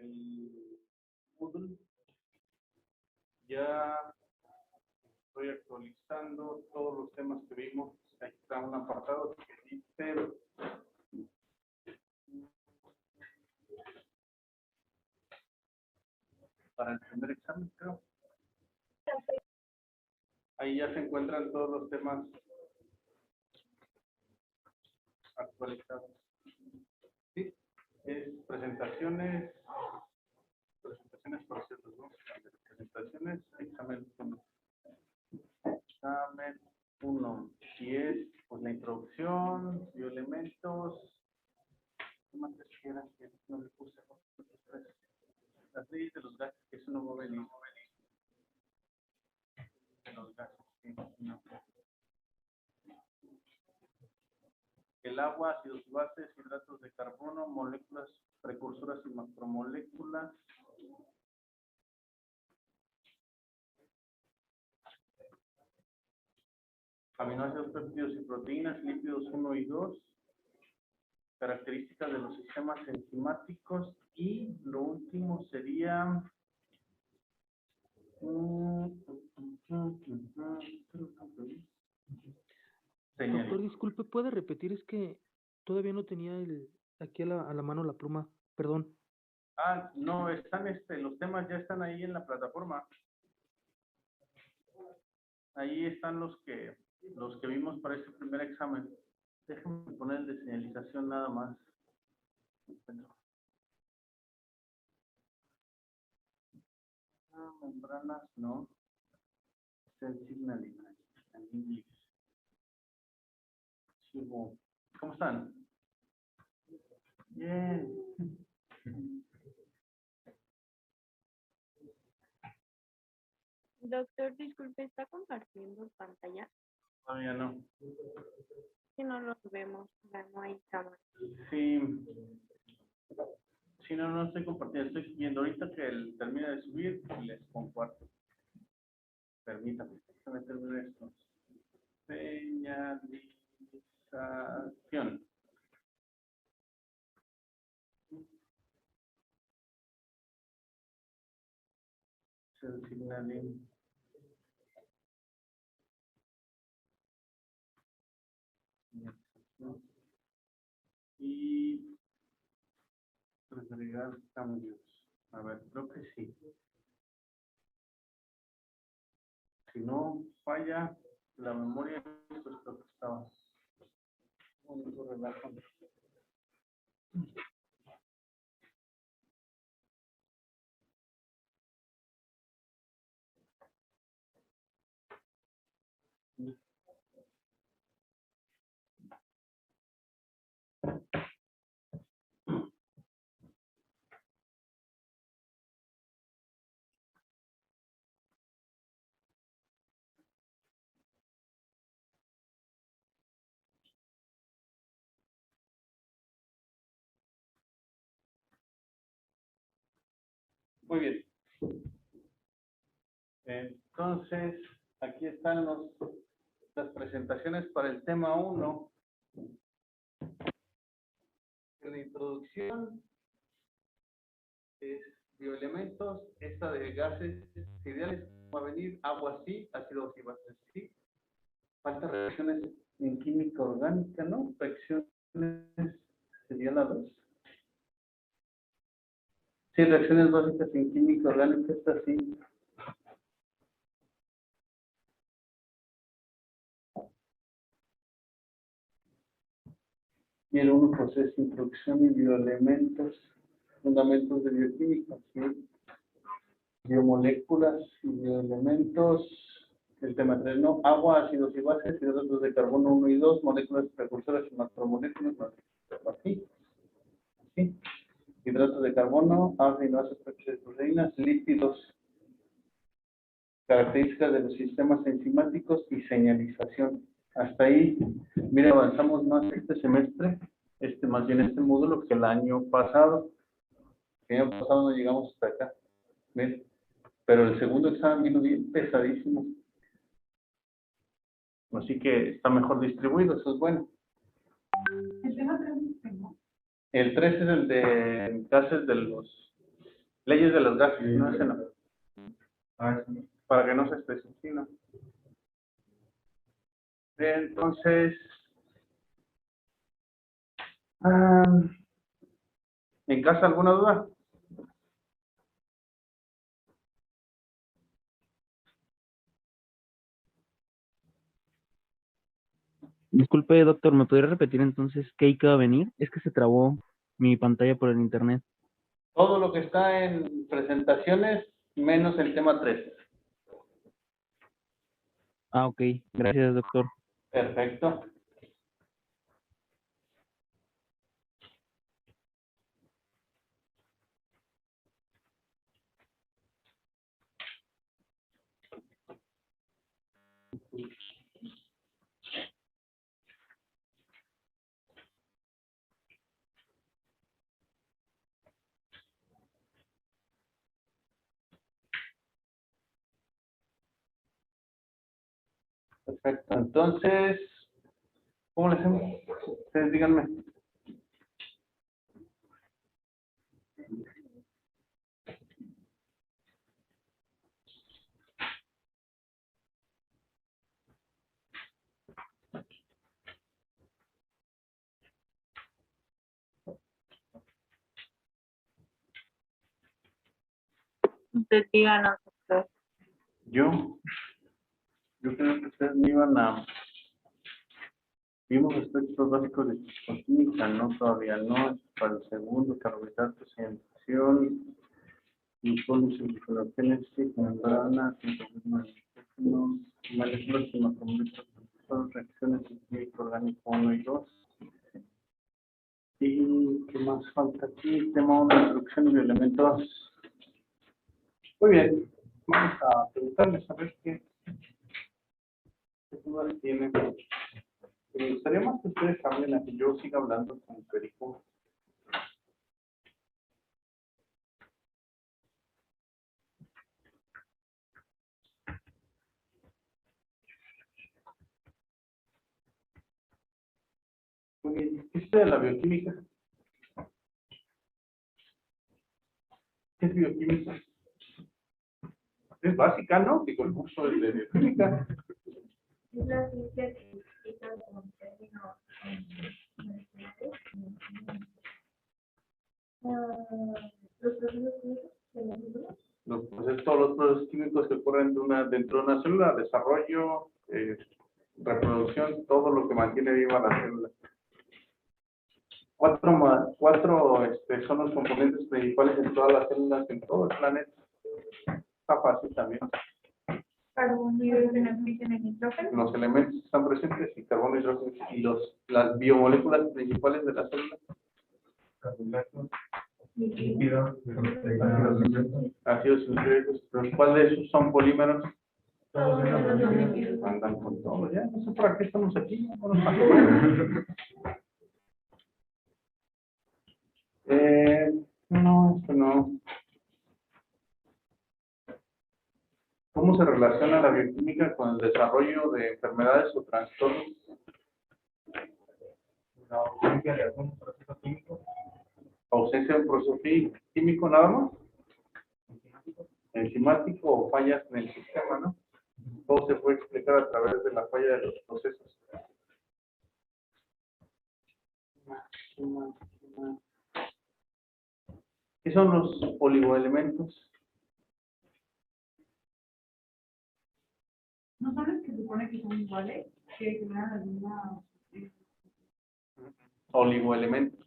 el Moodle. Ya estoy actualizando todos los temas que vimos. Ahí está un apartado que dice para el primer examen, creo. Ahí ya se encuentran todos los temas actualizados. Sí, es presentaciones, por cierto, ¿no? Presentaciones, examen 1. Examen 1. Y es pues la introducción, bioelementos. ¿Qué más quieran que no le puse? Las leyes de los gases, que eso no va a venir. De los gases, sí, no. El agua, ácidos y bases, hidratos de carbono, moléculas precursoras y macromoléculas. Aminoácidos, péptidos y proteínas, lípidos 1 y 2. Características de los sistemas enzimáticos. Y lo último sería... Doctor, disculpe, ¿puede repetir? Es que todavía no tenía aquí a la mano la pluma, perdón. Ah, no, están los temas ya están ahí en la plataforma. Ahí están los que vimos para este primer examen. Déjenme poner el de señalización nada más. Membranas, no. Cell signaling en inglés. ¿Cómo están? Bien. Doctor, disculpe, ¿está compartiendo pantalla? Todavía no. Si no los vemos, ya no hay cámara. Sí. Si no, no estoy compartiendo. Estoy viendo ahorita que él termina de subir y les comparto. Permítame. Déjame terminar esto. Señalización. Cell signaling. Y agregar cambios. A ver, creo que sí. Si no falla la memoria, pues creo que estaba un relajo. Muy bien. Entonces, aquí están las presentaciones para el tema 1. En la introducción es bioelementos, esta de gases ideales va a venir, agua sí, ácidos y bases sí. Falta reacciones en química orgánica, ¿no? Reacciones sería la 2. Sí, reacciones básicas en química orgánica, esta sí. Y el 1 proceso, introducción y bioelementos, fundamentos de bioquímica, ¿sí? Biomoléculas y bioelementos, el tema 3, ¿no? Agua, ácidos y bases, hidratos de carbono 1 y 2, moléculas precursoras y macromoléculas, así, ¿sí? Hidratos de carbono, aminoácidos, péptidos y proteínas, lípidos, características de los sistemas enzimáticos y señalización. Hasta ahí, mira, avanzamos más este semestre, más bien este módulo que el año pasado. El año pasado no llegamos hasta acá. ¿Ven? Pero el segundo examen vino bien pesadísimo. Así que está mejor distribuido, eso es bueno. ¿El tema 3 no? El 3 es el de gases de los Leyes de los gases, no, ese no. Sí. Para que no se especifique, ¿no? Entonces, ¿en casa alguna duda? Disculpe, doctor, ¿me podría repetir entonces qué va a venir? Es que se trabó mi pantalla por el internet. Todo lo que está en presentaciones, menos el tema 3. Ah, ok. Gracias, doctor. Perfecto. Perfecto. Entonces, ¿cómo le hacemos? Ustedes díganme. Usted díganos, doctor. Yo creo que ustedes me iban a... Vimos aspectos básicos de química, no, todavía no. Para el segundo, carbohidratos y emisión, glucólisis, membrana, moléculas y macromoléculas, reacciones químico-orgánico 1 y 2. ¿Y qué más falta aquí? Tema 1, introducción y bioelementos. Muy bien, vamos a preguntarles a ver qué dudas tienen. Me gustaría más que ustedes hablen a que yo siga hablando con Perico. Muy bien, ¿qué es de la bioquímica? ¿Qué es bioquímica? Es básica, ¿no? Digo, el curso es de bioquímica. Es la ciencia que explica con términos medicinales los procesos químicos de las células. Pues todos los procesos químicos que ocurren dentro de una célula, desarrollo, reproducción, todo lo que mantiene viva la célula. Cuatro son los componentes principales en todas las células, en todo el planeta. Está fácil también. Carbono, hidrógeno, oxígeno y nitrógeno. Los elementos que están presentes y carbono, hidrógeno y las biomoléculas principales de la célula. Carbohidratos, lípidos, Ácidos nucleicos. ¿Cuál de esos son polímeros? Todos los lípidos. Andan con todo, ya. No sé para qué estamos aquí. No nos pasa. No, esto no. ¿Cómo se relaciona la bioquímica con el desarrollo de enfermedades o trastornos? la ausencia de algún proceso químico, Ausencia de un proceso químico nada más. Enzimático o fallas en el sistema, ¿no? Todo se puede explicar a través de la falla de los procesos. ¿Qué son los oligoelementos? ¿No son los que supone que son iguales? Que generan alguna... Oligoelementos.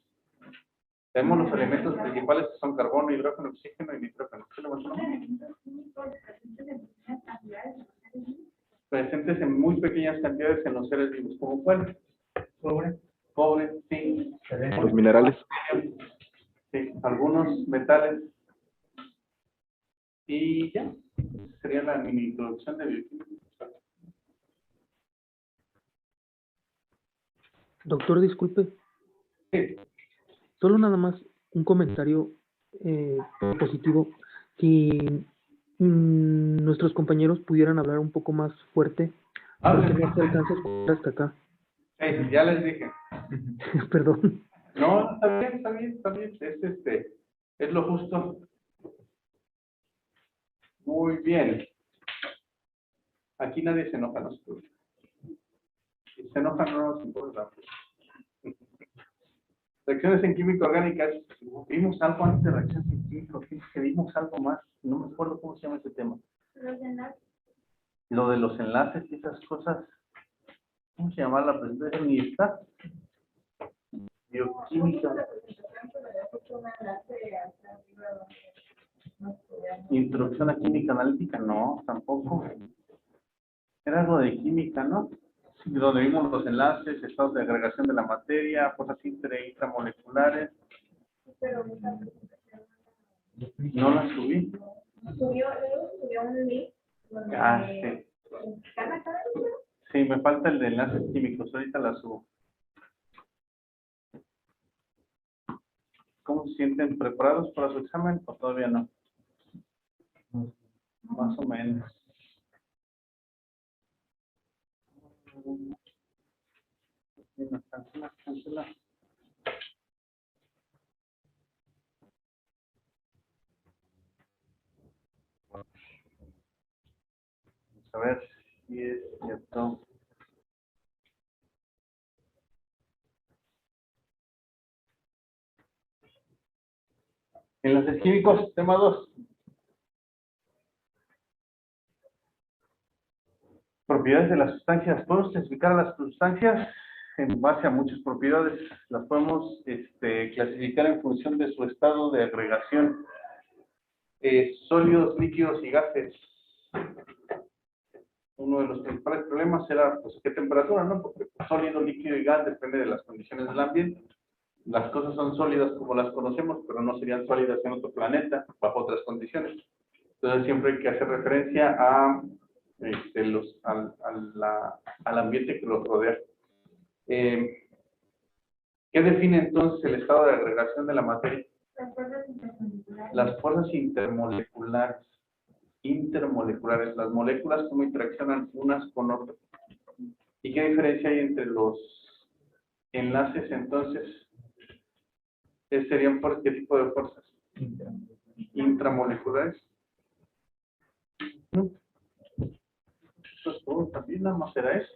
Tenemos los elementos principales que son carbono, hidrógeno, oxígeno y nitrógeno. ¿Qué le Son mostramos? elementos químicos presentes en pequeñas cantidades en los seres vivos. Presentes en muy pequeñas cantidades en los seres vivos. ¿Cómo cuál? Cobre, zinc, Los minerales. sí, algunos metales. Y ya, sería la mini introducción de bioquímica. Doctor, disculpe, Sí. solo nada más un comentario positivo. Si nuestros compañeros pudieran hablar un poco más fuerte, porque no se alcanza a escuchar hasta acá. Ya les dije. Perdón. No, está bien. Es lo justo. Muy bien. Aquí nadie se enoja, no se preocupe. Si se enoja, no nos importa. Reacciones en química orgánica. Vimos algo antes de reacciones en química orgánica, que vimos algo más. No me acuerdo cómo se llama ese tema. Los enlaces. Lo de los enlaces y esas cosas. ¿Cómo se llama la presentación? Ni está. Bioquímica. Introducción a química analítica, no, tampoco. Era algo de química, ¿no? Sí, donde vimos los enlaces, estados de agregación de la materia, cosas intramoleculares. No las subí. Subió un link Ah, sí. Sí, me falta el de enlaces químicos, ahorita la subo. ¿Cómo se sienten? ¿Preparados para su examen o todavía no? Más o menos. Cancela. Vamos a ver si es cierto. Enlaces químicos, tema 2. Propiedades de las sustancias. Podemos clasificar a las sustancias en base a muchas propiedades. Las podemos clasificar en función de su estado de agregación. Sólidos, líquidos y gases. Uno de los principales problemas era, pues, qué temperatura, ¿no? Porque sólido, líquido y gas depende de las condiciones del ambiente. Las cosas son sólidas como las conocemos, pero no serían sólidas en otro planeta, bajo otras condiciones. Entonces siempre hay que hacer referencia a al ambiente que los rodea. ¿Qué define entonces el estado de agregación de la materia? Las fuerzas intermoleculares. Intermoleculares, las moléculas cómo interaccionan unas con otras. ¿Y qué diferencia hay entre los enlaces entonces? ¿Serían por qué tipo de fuerzas? Intramoleculares. Eso es todo, también nada más será eso.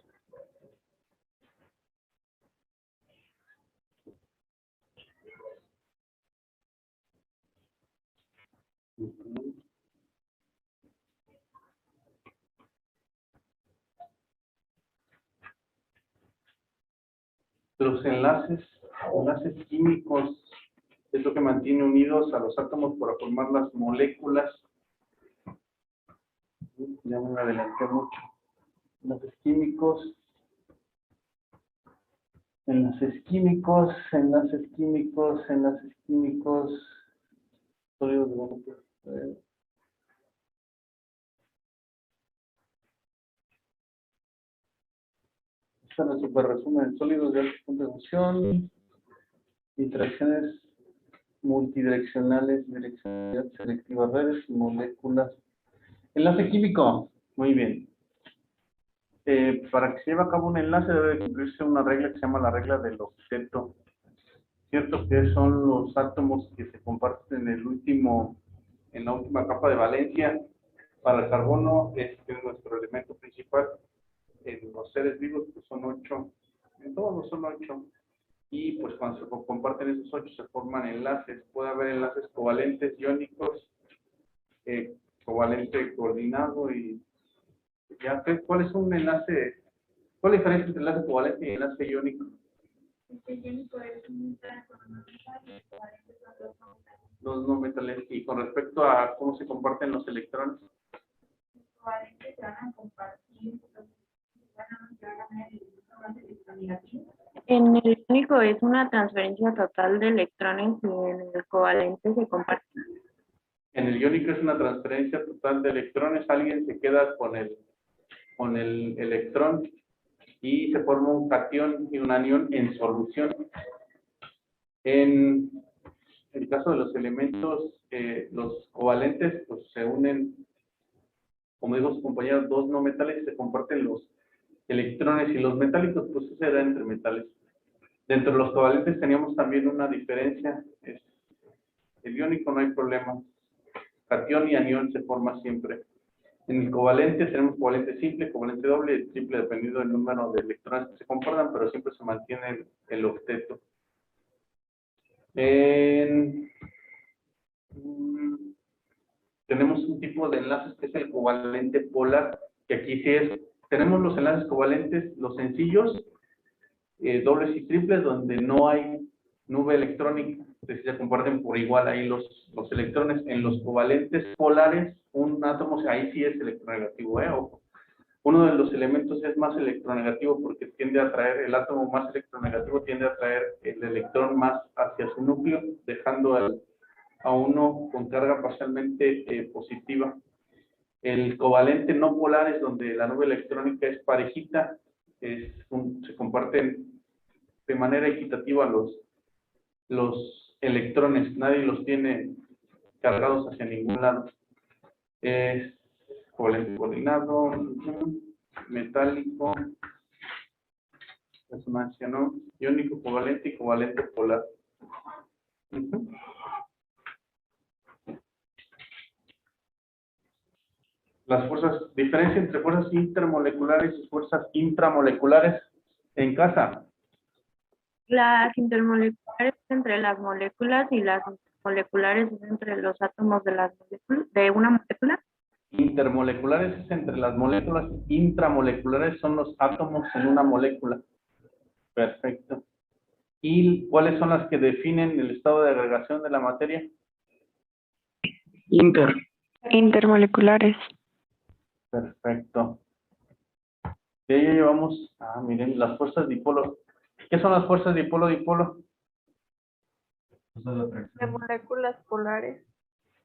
Los enlaces químicos es lo que mantiene unidos a los átomos para formar las moléculas. Ya me adelanté mucho. Enlaces químicos, sólidos de esta es la super resumen. Sólidos de alta contribución, interacciones multidireccionales, direccionalidad selectiva, redes y moléculas. Enlace químico, muy bien. Para que se lleve a cabo un enlace debe de cumplirse una regla que se llama la regla del octeto. Cierto que son los átomos que se comparten en la última capa de valencia. Para el carbono, este es nuestro elemento principal. En los seres vivos pues son 8, en todos son 8. Y pues cuando se comparten esos 8 se forman enlaces. Puede haber enlaces covalentes iónicos, covalente coordinado y ya. ¿Cuál es un enlace? ¿Cuál es la diferencia entre enlace covalente y enlace iónico? Los no metales. Y con respecto a cómo se comparten los electrones. En el iónico es una transferencia total de electrones y en el covalente se comparte. En el iónico es una transferencia total de electrones. Alguien se queda con el electrón y se forma un catión y un anión en solución. En el caso de los elementos, los covalentes, pues se unen, como dijo su compañero, dos no metales y se comparten los electrones, y los metálicos, pues se da entre metales. Dentro de los covalentes teníamos también una diferencia. El iónico no hay problema. catión y anión se forma siempre. En el covalente tenemos covalente simple, covalente doble y triple dependiendo del número de electrones que se comportan, pero siempre se mantiene el octeto. Tenemos un tipo de enlaces que es el covalente polar, que aquí sí tenemos los enlaces covalentes, los sencillos, dobles y triples, donde no hay nube electrónica, entonces se comparten por igual ahí los electrones. En los covalentes polares, un átomo ahí sí es electronegativo, ojo. Uno de los elementos es más electronegativo porque tiende a atraer, el átomo más electronegativo tiende a atraer el electrón más hacia su núcleo, dejando a uno con carga parcialmente positiva. El covalente no polar es donde la nube electrónica es parejita, se comparten de manera equitativa los electrones, nadie los tiene cargados hacia ningún lado. Es covalente coordinado, metálico, resonancia, ¿no? Iónico, covalente y covalente polar. Las fuerzas, diferencia entre fuerzas intermoleculares y fuerzas intramoleculares en casa. Las intermoleculares es entre las moléculas y las moleculares es entre los átomos de las moléculas, de una molécula. Intermoleculares es entre las moléculas, intramoleculares son los átomos en una molécula. Perfecto. ¿Y cuáles son las que definen el estado de agregación de la materia? Intermoleculares. Perfecto. De ahí ya llevamos, miren, las fuerzas dipolo. ¿Qué son las fuerzas dipolo-dipolo? De moléculas polares.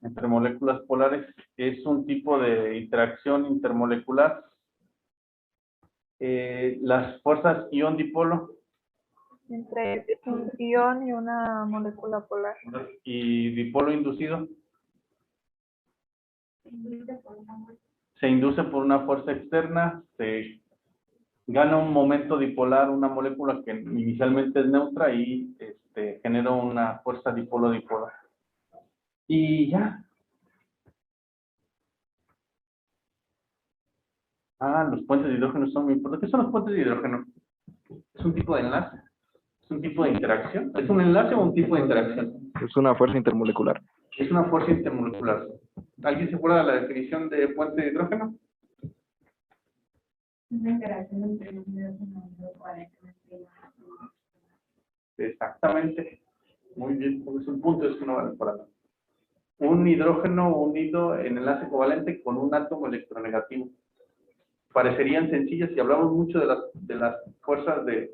Entre moléculas polares es un tipo de interacción intermolecular. Las fuerzas ión-dipolo. Entre un ion y una molécula polar. Y dipolo inducido. Se induce por una fuerza externa, se gana un momento dipolar, una molécula que inicialmente es neutra y genera una fuerza dipolo-dipolar. Y ya. Los puentes de hidrógeno son muy importantes. ¿Qué son los puentes de hidrógeno? Es un tipo de enlace, es un tipo de interacción. ¿Es un enlace o un tipo de interacción? Es una fuerza intermolecular. Es una fuerza intermolecular. ¿Alguien se acuerda de la definición de puente de hidrógeno? Una interacción entre un hidrógeno y otro covalente. Exactamente. Muy bien, es un punto, es una vale para un hidrógeno unido en enlace covalente con un átomo electronegativo. Parecerían sencillas y hablamos mucho de las fuerzas de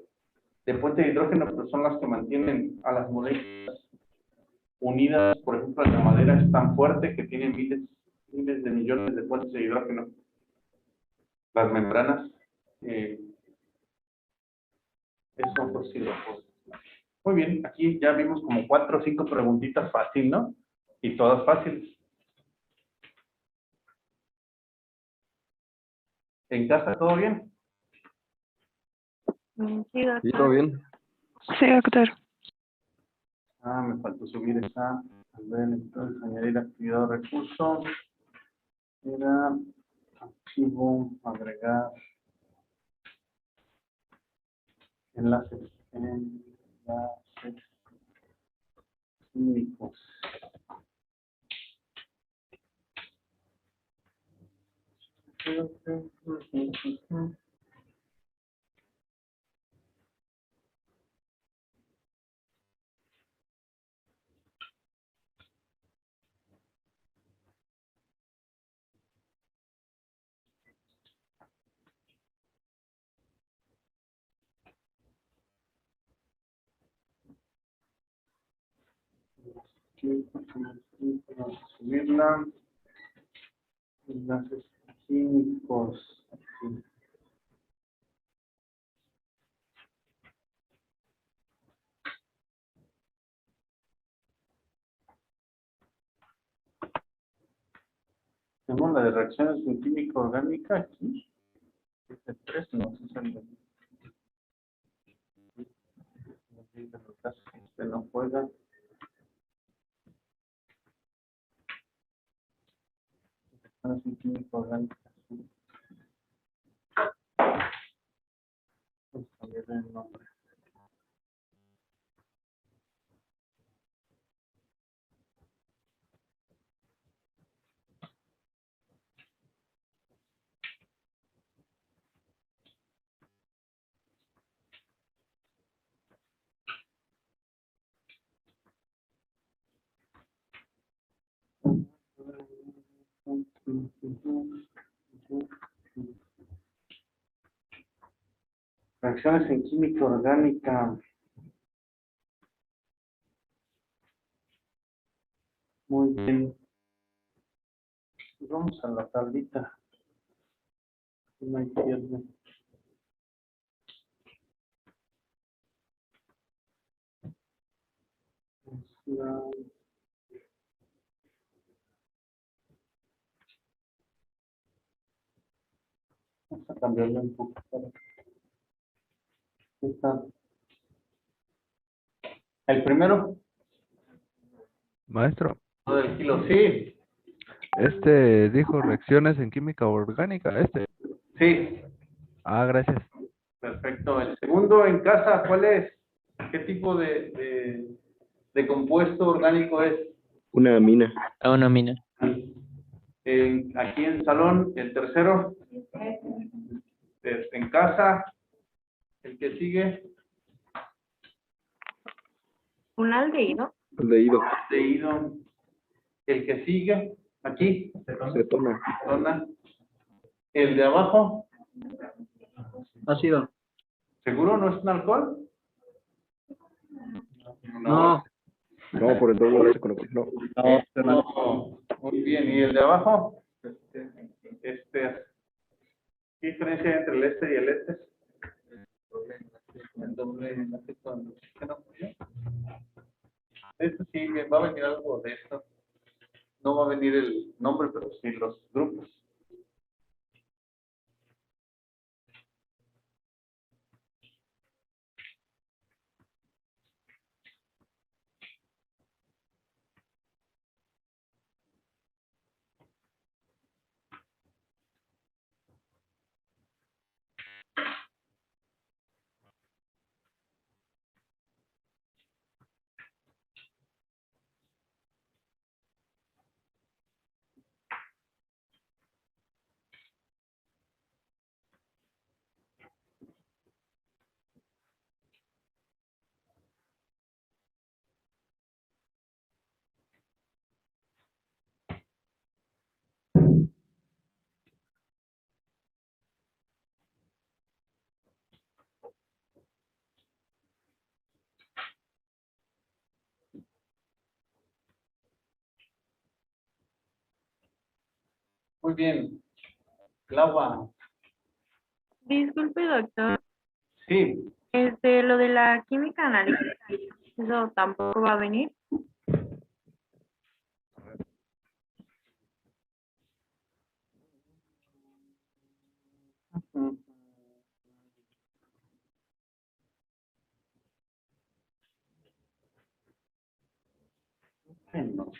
puente de hidrógeno, pero son las que mantienen a las moléculas unidas. Por ejemplo, la madera es tan fuerte que tiene miles de millones de puentes de hidrógeno. Las membranas, son por sí. Muy bien, aquí ya vimos como 4 o 5 preguntitas fáciles, ¿no? Y todas fáciles. ¿En casa todo bien? Sí, doctor. ¿Sí, todo bien? Sí, doctor. Me faltó subir esa. A ver, entonces añadir actividad o recurso. Era archivo, agregar enlaces químicos. Vamos a subirla. Enlaces químicos. Aquí. Tenemos la de reacciones en química orgánica aquí. Este 3 no se sale. Este no juega. Análisis química orgánica. Vamos a cambiarle el nombre. Reacciones en química orgánica. Muy bien. Pues vamos a la tablita. No hay pierde. Vamos a cambiarle un poco. Ahí está. El primero, Maestro, lo del kilo, sí, dijo reacciones en química orgánica, sí, Gracias. perfecto. El segundo en casa, ¿cuál es? ¿Qué tipo de compuesto orgánico es? Una mina. A una mina. Aquí en el salón, el tercero, en casa, el que sigue, ¿Un aldehído? Leído. aldehído, el que sigue, aquí, Cetona. zona, el de abajo, Ácido. ¿seguro no es un alcohol? No. No, por el doble S con el no. No, muy bien, ¿y el de abajo? ¿Qué diferencia hay entre el este y el este? El doble enlace con oxígeno. Esto sí, va a venir algo de esto. No va a venir el nombre, pero sí los grupos. Muy bien. Laura, Disculpe, doctor. sí. Lo de la química analítica, ¿eso tampoco va a venir? No.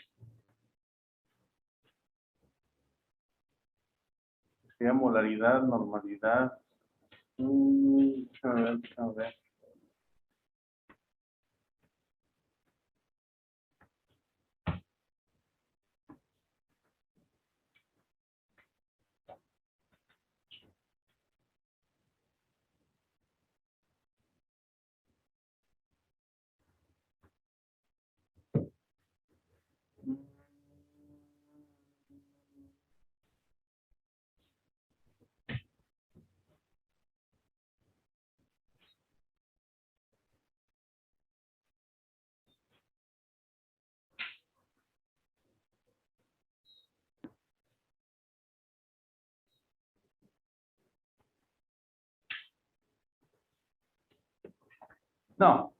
Sería molaridad, normalidad. A ver. No.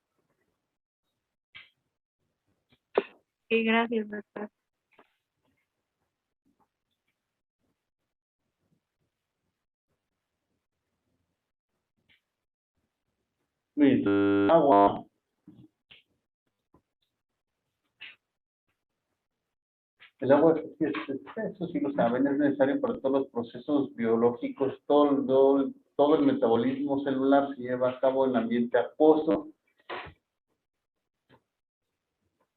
Sí, gracias, doctor. Mira, agua. El agua, eso sí lo saben, es necesario para todos los procesos biológicos, todo el metabolismo celular se lleva a cabo en ambiente acuoso.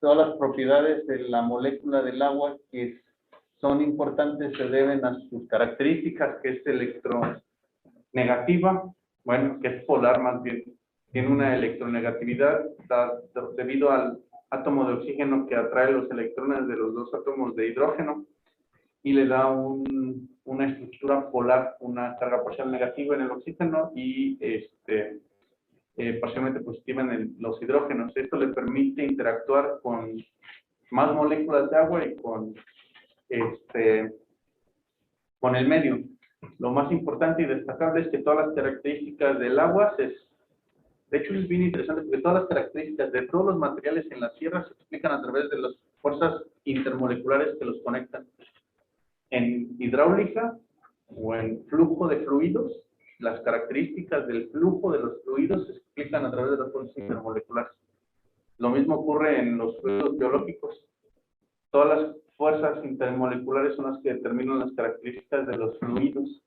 Todas las propiedades de la molécula del agua que son importantes se deben a sus características, que es electronegativa, bueno, que es polar más bien. Tiene una electronegatividad debido al átomo de oxígeno que atrae los electrones de los dos átomos de hidrógeno y le da una estructura polar, una carga parcial negativa en el oxígeno y parcialmente positiva en los hidrógenos. Esto le permite interactuar con más moléculas de agua y con el medio. Lo más importante y destacable es que todas las características del agua de hecho es bien interesante porque todas las características de todos los materiales en la Tierra se explican a través de las fuerzas intermoleculares que los conectan. En hidráulica o en flujo de fluidos, las características del flujo de los fluidos se explican a través de las fuerzas intermoleculares. Lo mismo ocurre en los fluidos biológicos. Todas las fuerzas intermoleculares son las que determinan las características de los fluidos.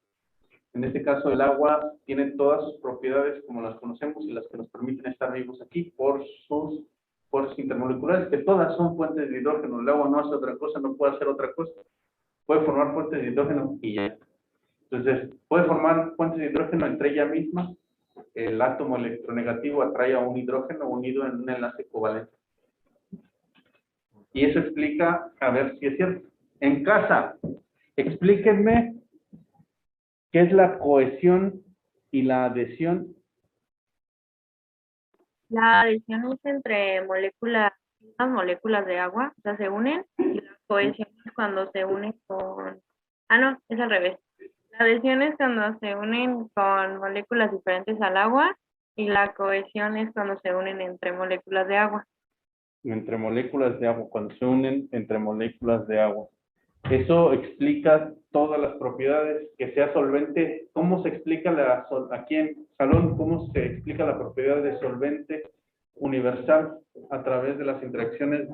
En este caso, el agua tiene todas sus propiedades como las conocemos y las que nos permiten estar vivos aquí por sus fuerzas intermoleculares, que todas son fuentes de hidrógeno. El agua no hace otra cosa, no puede hacer otra cosa. Puede formar fuentes de hidrógeno y ya. Entonces, puede formar fuentes de hidrógeno entre ella misma. El átomo electronegativo atrae a un hidrógeno unido en un enlace covalente. Y eso explica, a ver si es cierto. En casa, explíquenme qué es la cohesión y la adhesión. La adhesión es entre las moléculas de agua, o sea, se unen, y la cohesión es cuando se unen con... Ah, no, es al revés. La adhesión es cuando se unen con moléculas diferentes al agua, y la cohesión es cuando se unen entre moléculas de agua. Entre moléculas de agua, cuando se unen entre moléculas de agua. Eso explica todas las propiedades, que sea solvente. ¿Cómo se explica aquí en Salón, cómo se explica la propiedad de solvente universal a través de las interacciones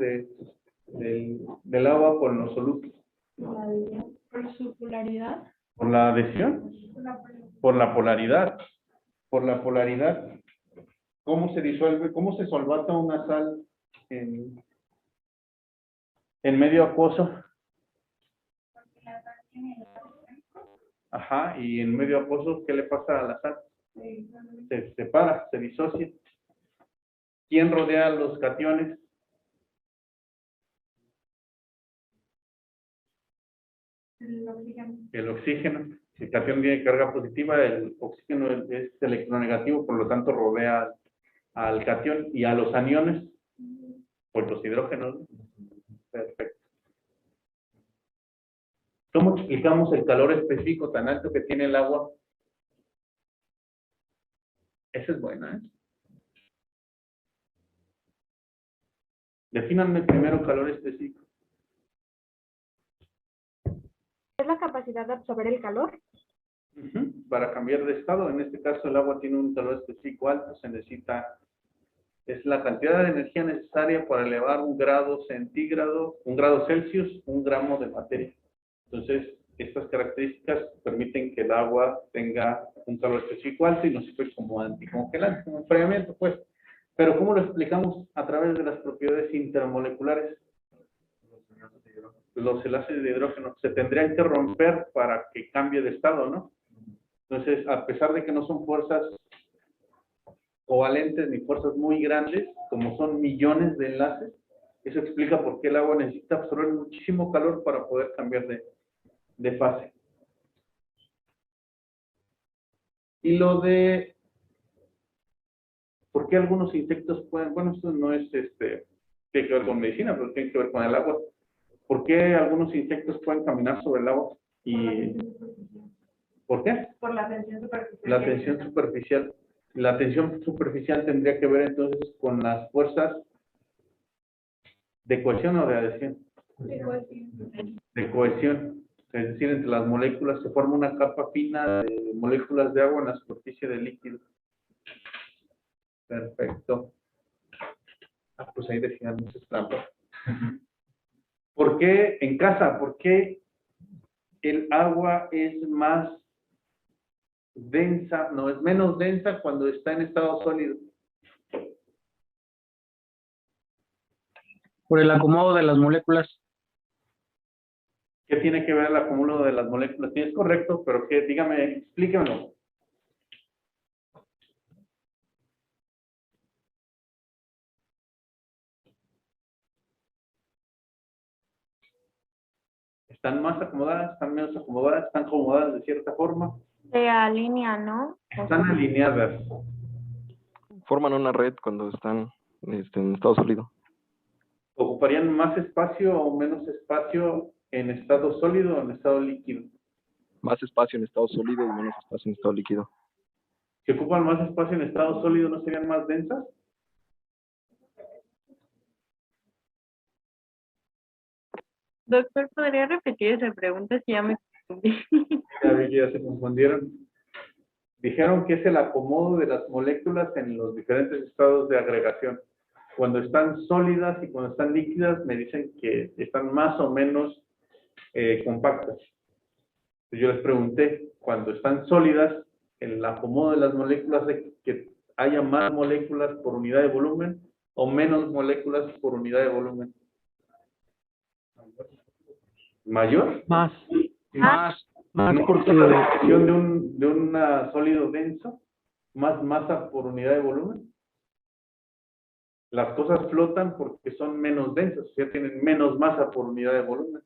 del agua con los solutos? Por su polaridad. ¿Por la adhesión? Por la polaridad. Por la polaridad. ¿Cómo se disuelve? ¿Cómo se solvata una sal en medio acuoso? Ajá, y en medio acuoso, ¿qué le pasa a la sal? Se separa, se disocia. ¿Quién rodea los cationes? El oxígeno. Si el catión tiene carga positiva, el oxígeno es electronegativo, por lo tanto rodea al catión, y a los aniones, pues los hidrógenos. Perfecto. ¿Cómo explicamos el calor específico tan alto que tiene el agua? Esa es buena, ¿eh? Defínanme primero calor específico. ¿Es la capacidad de absorber el calor? Para cambiar de estado, en este caso el agua tiene un calor específico alto, se necesita, es la cantidad de energía necesaria para elevar 1 grado centígrado, 1 grado Celsius, 1 gramo de materia. Entonces, estas características permiten que el agua tenga un calor específico alto y nos sirve como anticongelante, como enfriamiento, pues. Pero ¿cómo lo explicamos? A través de las propiedades intermoleculares. Los enlaces de hidrógeno se tendrían que romper para que cambie de estado, ¿no? Entonces, a pesar de que no son fuerzas covalentes ni fuerzas muy grandes, como son millones de enlaces, eso explica por qué el agua necesita absorber muchísimo calor para poder cambiar de fase. Y lo de por qué algunos insectos pueden, bueno, esto no es tiene que ver con medicina, pero tiene que ver con el agua. ¿Por qué algunos insectos pueden caminar sobre el agua? Y ¿por qué? Por la tensión superficial. La tensión superficial. La tensión superficial tendría que ver entonces con las fuerzas de cohesión o de adhesión. De cohesión. Es decir, entre las moléculas se forma una capa fina de moléculas de agua en la superficie del líquido. Perfecto. Pues ahí definamos esta trampa. ¿Por qué en casa? ¿Por qué el agua es más densa, no, es menos densa cuando está en estado sólido? Por el acomodo de las moléculas. ¿Qué tiene que ver el acúmulo de las moléculas? Sí, es correcto, pero ¿qué? Dígame, explíquemelo. ¿Están más acomodadas? ¿Están menos acomodadas? ¿Están acomodadas de cierta forma? Se alinea, ¿no? Están alineadas. Forman una red cuando están en estado sólido. ¿Ocuparían más espacio o menos espacio en estado sólido o en estado líquido? Más espacio en estado sólido y menos espacio en estado líquido. Si ocupan más espacio en estado sólido, ¿no serían más densas? Doctor, ¿podría repetir esa pregunta si ya me confundí? Ya vi que ya se confundieron. Dijeron que es el acomodo de las moléculas en los diferentes estados de agregación. Cuando están sólidas y cuando están líquidas, me dicen que están más o menos compactas. Yo les pregunté, cuando están sólidas, el acomodo de las moléculas es que haya más moléculas por unidad de volumen o menos moléculas por unidad de volumen. ¿Mayor? Más, Más. ¿No porque la definición de un sólido denso? ¿Más masa por unidad de volumen? Las cosas flotan porque son menos densas, o sea, tienen menos masa por unidad de volumen.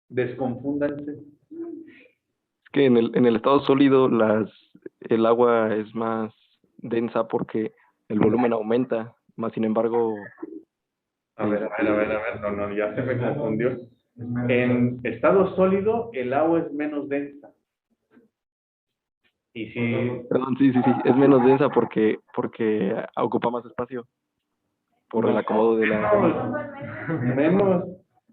Desconfúndanse. Es que en el estado sólido el agua es más densa porque el volumen aumenta, más sin embargo, A ver, no, ya se me confundió. En estado sólido, el agua es menos densa. Y si... perdón, sí, es menos densa porque ocupa más espacio por el acomodo de la... Menos.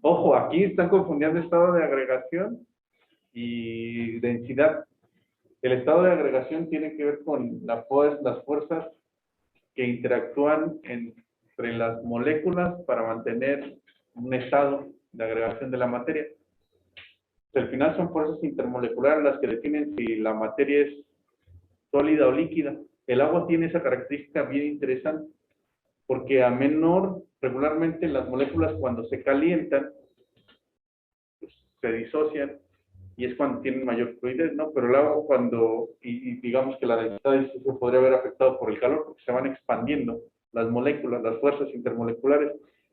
Ojo, aquí están confundiendo estado de agregación y densidad. El estado de agregación tiene que ver con las fuerzas que interactúan entre las moléculas para mantener un estado de agregación de la materia. Al final son fuerzas intermoleculares las que definen si la materia es sólida o líquida. El agua tiene esa característica bien interesante, porque regularmente las moléculas cuando se calientan, pues, se disocian, y es cuando tienen mayor fluidez, ¿no? Pero el agua y digamos que la densidad se podría haber afectado por el calor, porque se van expandiendo las moléculas, las fuerzas intermoleculares.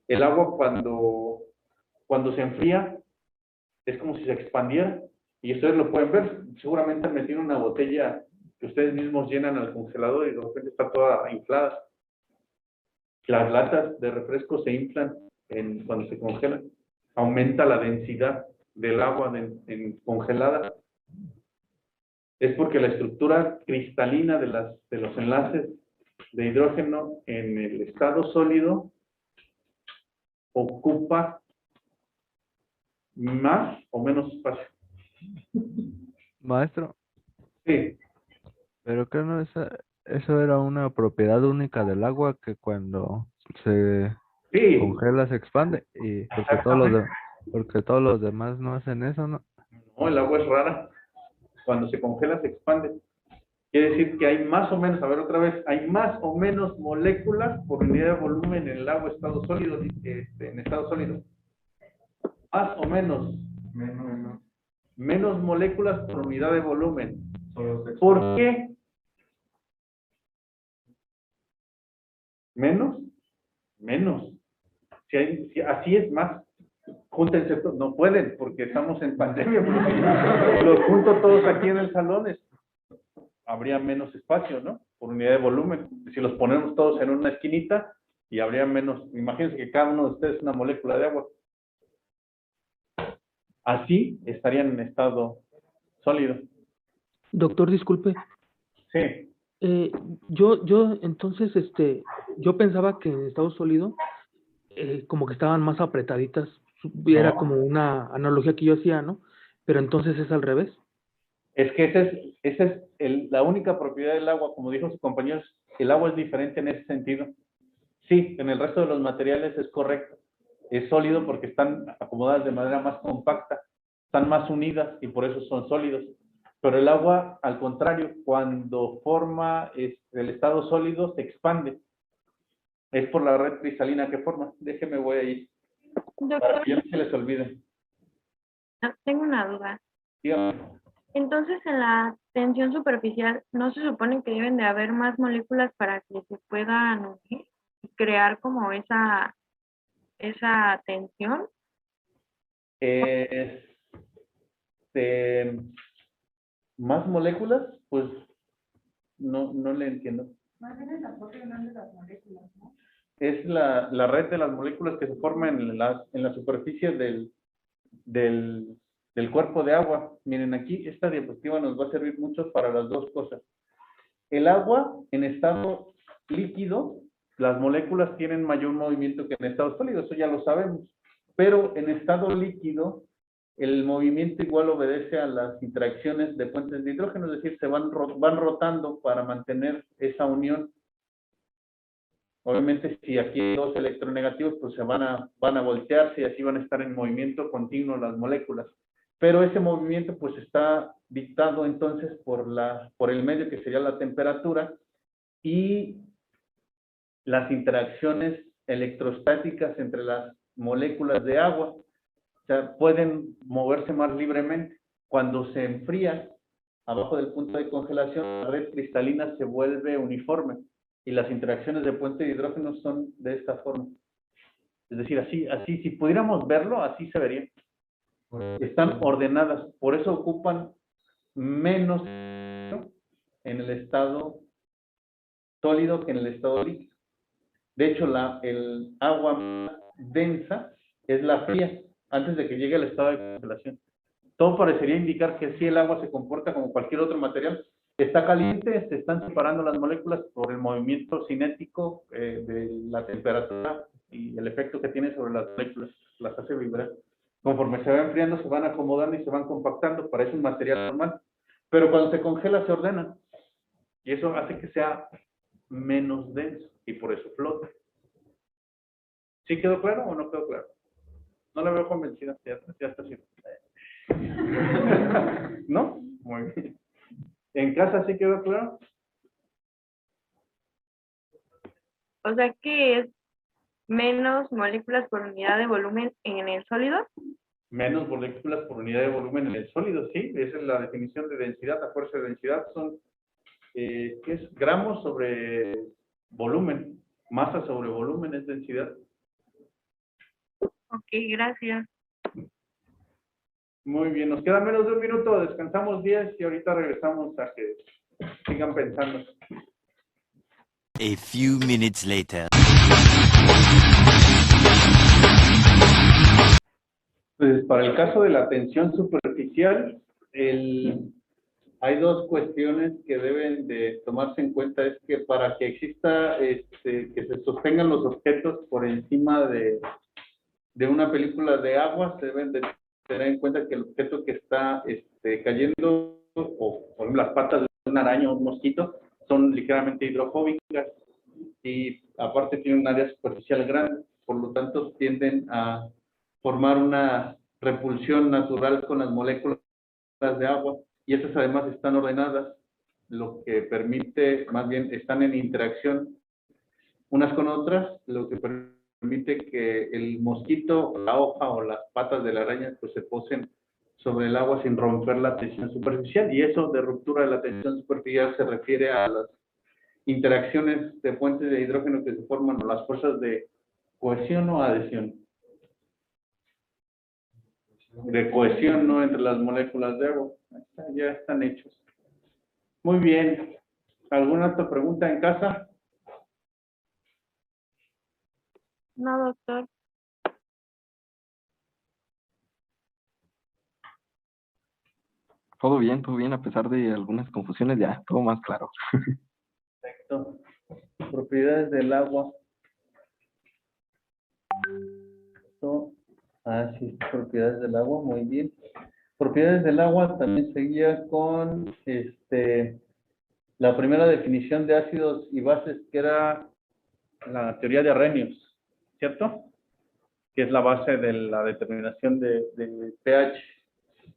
El agua cuando se enfría, es como si se expandiera, y ustedes lo pueden ver. Seguramente han metido una botella que ustedes mismos llenan al congelador y de repente está toda inflada. Las latas de refresco se inflan cuando se congelan. Aumenta la densidad del agua congelada. Es porque la estructura cristalina de los enlaces de hidrógeno en el estado sólido ocupa más o menos espacio. Maestro, Sí, pero que no eso era una propiedad única del agua que cuando se sí, congela se expande y porque todos los demás no hacen eso, ¿no? no, el agua es rara. Cuando se congela se expande. Quiere decir que hay más o menos, a ver otra vez, hay más o menos moléculas por unidad de volumen en el agua estado sólido, en estado sólido. Más o menos. Menos moléculas por unidad de volumen. ¿Por qué? ¿Menos? Menos. Si así es más. Júntense, no pueden porque estamos en pandemia. Porque los junto todos aquí en el salón, habría menos espacio, ¿no? Por unidad de volumen. Si los ponemos todos en una esquinita y habría menos. Imagínense que cada uno de ustedes es una molécula de agua. Así estarían en estado sólido. doctor, disculpe, Sí. yo entonces, yo pensaba que en estado sólido, como que estaban más apretaditas, era como una analogía que yo hacía, ¿no? Pero entonces es al revés. Es que esa es la única propiedad del agua, como dijo su compañero, el agua es diferente en ese sentido. Sí, en el resto de los materiales es correcto. Es sólido porque están acomodadas de manera más compacta, están más unidas y por eso son sólidos. Pero el agua, al contrario, cuando forma el estado sólido, se expande. Es por la red cristalina que forma. Déjeme, voy ahí, para Doctor, que ya no se les olvide. tengo una duda. Dígame. Entonces, en la tensión superficial, ¿no se supone que deben de haber más moléculas para que se puedan unir y crear como esa tensión? Este, ¿Más moléculas? Pues no le entiendo. Más bien es la propia unión de las moléculas, ¿no? Es la red de las moléculas que se forman en la superficie del cuerpo de agua. Miren, aquí esta diapositiva nos va a servir mucho para las dos cosas. El agua en estado líquido, las moléculas tienen mayor movimiento que en estado sólido, eso ya lo sabemos. Pero en estado líquido, el movimiento igual obedece a las interacciones de puentes de hidrógeno, es decir, se van rotando para mantener esa unión. Obviamente, si aquí hay dos electronegativos, pues van a voltearse y así van a estar en movimiento continuo las moléculas. Pero ese movimiento pues está dictado entonces por el medio que sería la temperatura y las interacciones electrostáticas entre las moléculas de agua. O sea, pueden moverse más libremente. Cuando se enfría, abajo del punto de congelación, la red cristalina se vuelve uniforme y las interacciones de puente de hidrógeno son de esta forma. Es decir, así, si pudiéramos verlo, así se vería. Están ordenadas, por eso ocupan menos en el estado sólido que en el estado líquido. De hecho, el agua más densa es la fría, antes de que llegue al estado de congelación. Todo parecería indicar que sí, el agua se comporta como cualquier otro material. Está caliente, se están separando las moléculas por el movimiento cinético de la temperatura y el efecto que tiene sobre las moléculas, las hace vibrar. Conforme se va enfriando, se van acomodando y se van compactando, parece un material normal. Pero cuando se congela, se ordena. Y eso hace que sea menos denso y por eso flota. ¿Sí quedó claro o no quedó claro? No la veo convencida, ya está haciendo. ¿No? Muy bien. ¿En casa sí quedó claro? O sea que es menos moléculas por unidad de volumen en el sólido. Menos moléculas por unidad de volumen en el sólido, sí. Esa es la definición de densidad. La fuerza de densidad son, ¿qué es? Gramos sobre volumen. Masa sobre volumen es densidad. Ok, gracias. Muy bien, nos queda menos de un minuto, descansamos 10 y ahorita regresamos a que sigan pensando. A few minutes later. Pues para el caso de la tensión superficial, hay dos cuestiones que deben de tomarse en cuenta. Es que para que exista, que se sostengan los objetos por encima de una película de agua, se deben de tener en cuenta que el objeto que está cayendo, o por ejemplo las patas de una araña o un mosquito, son ligeramente hidrofóbicas y aparte tienen un área superficial grande, por lo tanto tienden a formar una repulsión natural con las moléculas de agua y estas además están ordenadas, lo que permite, más bien están en interacción unas con otras, lo que permite que el mosquito, la hoja o las patas de la araña pues se posen sobre el agua sin romper la tensión superficial, y eso de ruptura de la tensión superficial se refiere a las interacciones de puentes de hidrógeno que se forman o las fuerzas de cohesión o adhesión. De cohesión, ¿no? Entre las moléculas de agua. Ya están hechos. Muy bien. ¿Alguna otra pregunta en casa? No, doctor. Todo bien, a pesar de algunas confusiones, ya, todo más claro. Perfecto. Propiedades del agua. Sí, propiedades del agua, muy bien. Propiedades del agua también seguía con la primera definición de ácidos y bases, que era la teoría de Arrhenius, ¿cierto? Que es la base de la determinación de pH.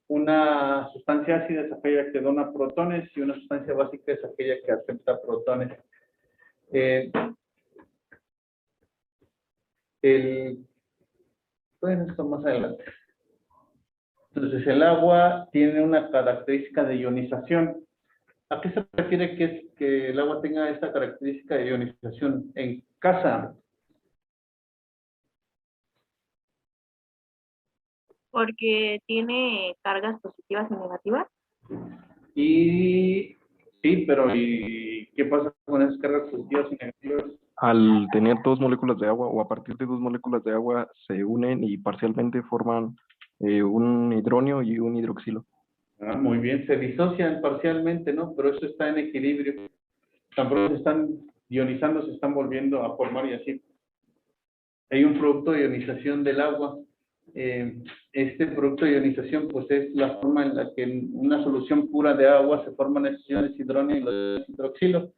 Una sustancia ácida es aquella que dona protones y una sustancia básica es aquella que acepta protones. Bueno, esto más adelante. Entonces, el agua tiene una característica de ionización. ¿A qué se refiere que el agua tenga esta característica de ionización? En casa, Porque tiene cargas positivas y negativas. y sí, pero ¿y qué pasa con esas cargas positivas y negativas? Al tener dos moléculas de agua o a partir de dos moléculas de agua se unen y parcialmente forman un hidronio y un hidroxilo. Ah, muy bien, se disocian parcialmente, ¿no? Pero eso está en equilibrio. Tampoco se están ionizando, se están volviendo a formar y así. Hay un producto de ionización del agua. Este producto de ionización, pues es la forma en la que en una solución pura de agua se forman estos iones hidróneo y los iones hidroxilo.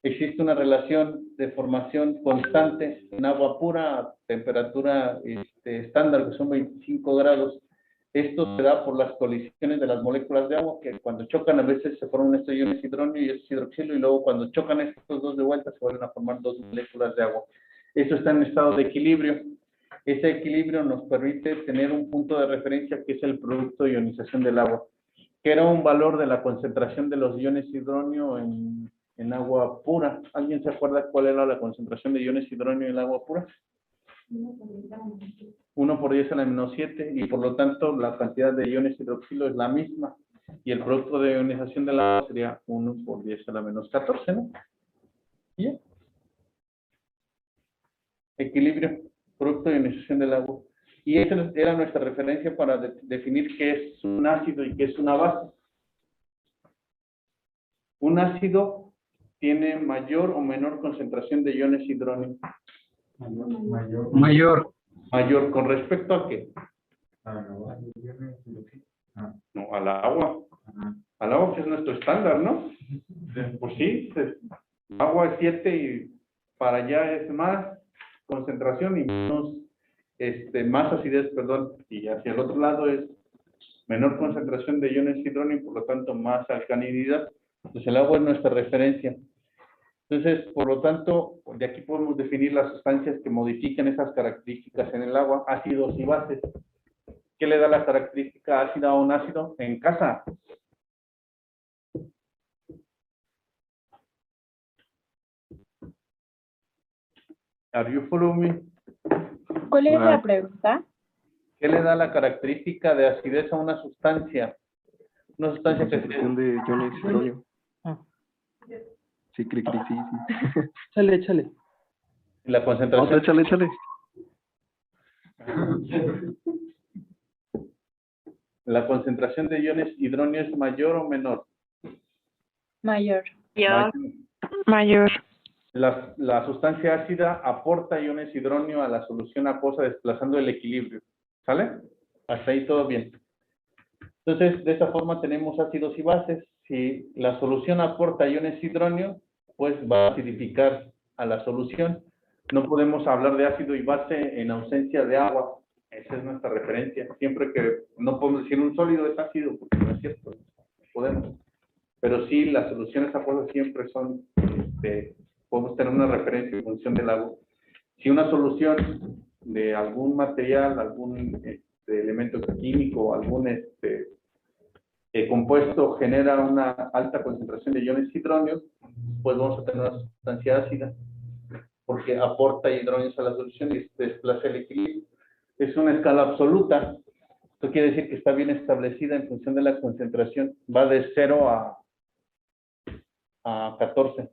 Existe una relación de formación constante en agua pura a temperatura estándar, que son 25 grados. Esto se da por las colisiones de las moléculas de agua, que cuando chocan a veces se forman estos iones hidróneo y estos hidroxilo, y luego cuando chocan estos dos de vuelta se vuelven a formar dos moléculas de agua. Esto está en estado de equilibrio. Ese equilibrio nos permite tener un punto de referencia que es el producto de ionización del agua, que era un valor de la concentración de los iones hidróneo en agua pura. ¿Alguien se acuerda cuál era la concentración de iones hidróneo en el agua pura? 1 por 10 a la menos 7, y por lo tanto la cantidad de iones hidroxilo es la misma, y el producto de ionización del agua sería 1 por 10 a la menos 14, ¿no? ¿Y ya? Equilibrio, producto de ionización del agua. Y esa era nuestra referencia para definir qué es un ácido y qué es una base. Un ácido tiene mayor o menor concentración de iones hidróneo. Mayor, ¿con respecto a qué? No, al agua. Al agua, que es nuestro estándar, ¿no? Pues sí, agua es 7 y para allá es más concentración y menos, más acidez, perdón, y hacia el otro lado es menor concentración de iones hidróneo y por lo tanto más alcalinidad. Entonces el agua es nuestra referencia. Entonces, por lo tanto, de aquí podemos definir las sustancias que modifican esas características en el agua, ácidos y bases. ¿Qué le da la característica ácida a un ácido? En casa. Are you following me? ¿Cuál es la pregunta? ¿Qué le da la característica de acidez a una sustancia? Una sustancia que Concentración de iones hidróneo. Sí, sí. Échale. la concentración. Échale. La concentración de iones hidróneo es mayor o menor. Mayor. Mayor. La sustancia ácida aporta iones hidróneo a la solución acuosa desplazando el equilibrio. ¿Sale? Hasta ahí todo bien. Entonces, de esta forma tenemos ácidos y bases. Si la solución aporta iones hidróneo, pues va a acidificar a la solución. No podemos hablar de ácido y base en ausencia de agua. Esa es nuestra referencia. Siempre que no podemos decir un sólido es ácido, porque no es cierto. Podemos. Pero sí, las soluciones acuosas siempre son, podemos tener una referencia en función del agua. Si una solución de algún material, algún elemento químico, algún compuesto genera una alta concentración de iones hidróneos, pues vamos a tener una sustancia ácida, porque aporta hidrógenos a la solución y desplaza el equilibrio. Es una escala absoluta. Esto quiere decir que está bien establecida en función de la concentración. Va de 0 a 14.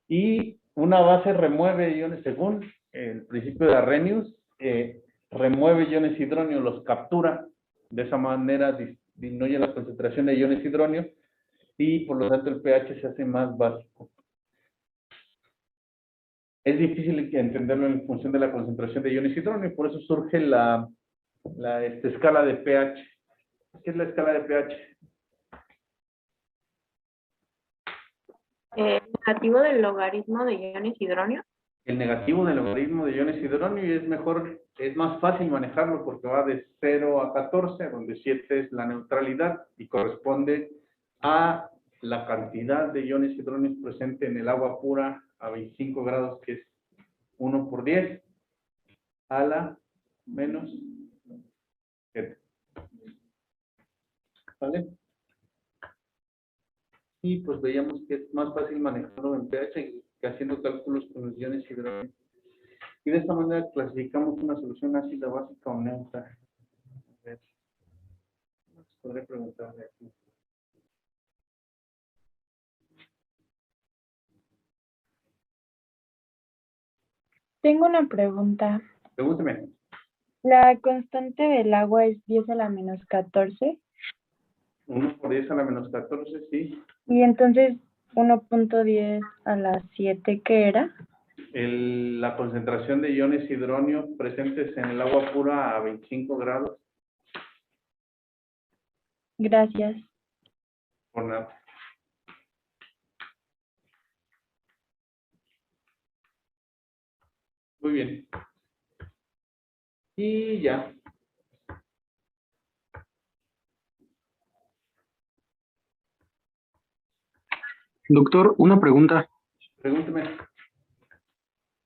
Y una base remueve iones, según el principio de Arrhenius, remueve iones hidróneos, los captura. De esa manera disminuye la concentración de iones hidróneos y por lo tanto el pH se hace más básico. Es difícil entenderlo en función de la concentración de iones hidróneo y por eso surge la escala de pH. ¿Qué es la escala de pH? Negativo del logaritmo de iones hidronio. El negativo del logaritmo de iones hidronio, y es más fácil manejarlo porque va de 0 a 14, donde 7 es la neutralidad y corresponde a la cantidad de iones hidronios presente en el agua pura a 25 grados, que es 1 por 10 a la menos 7. ¿Vale? Y pues veíamos que es más fácil manejarlo en pH que haciendo cálculos con los iones hidrógenos. Y de esta manera clasificamos una solución ácida, básica o neutra. A ver, podré preguntarle aquí. Tengo una pregunta. Pregúnteme. ¿La constante del agua es 10 a la menos 14? 1 por 10 a la menos 14, sí. Y entonces 1.10 a la 7, ¿qué era? La concentración de iones hidronio presentes en el agua pura a 25 grados. Gracias. Por nada. Muy bien. Y ya. Doctor, una pregunta. Pregúnteme.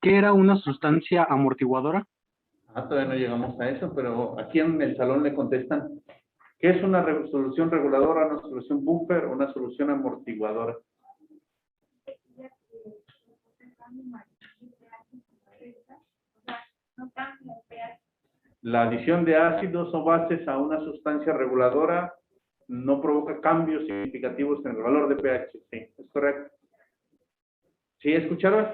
¿Qué era una sustancia amortiguadora? Todavía no llegamos a eso, pero aquí en el salón le contestan. ¿Qué es una solución reguladora, una solución buffer o una solución amortiguadora? La adición de ácidos o bases a una sustancia reguladora no provoca cambios significativos en el valor de pH. Sí, es correcto. ¿Sí escucharon?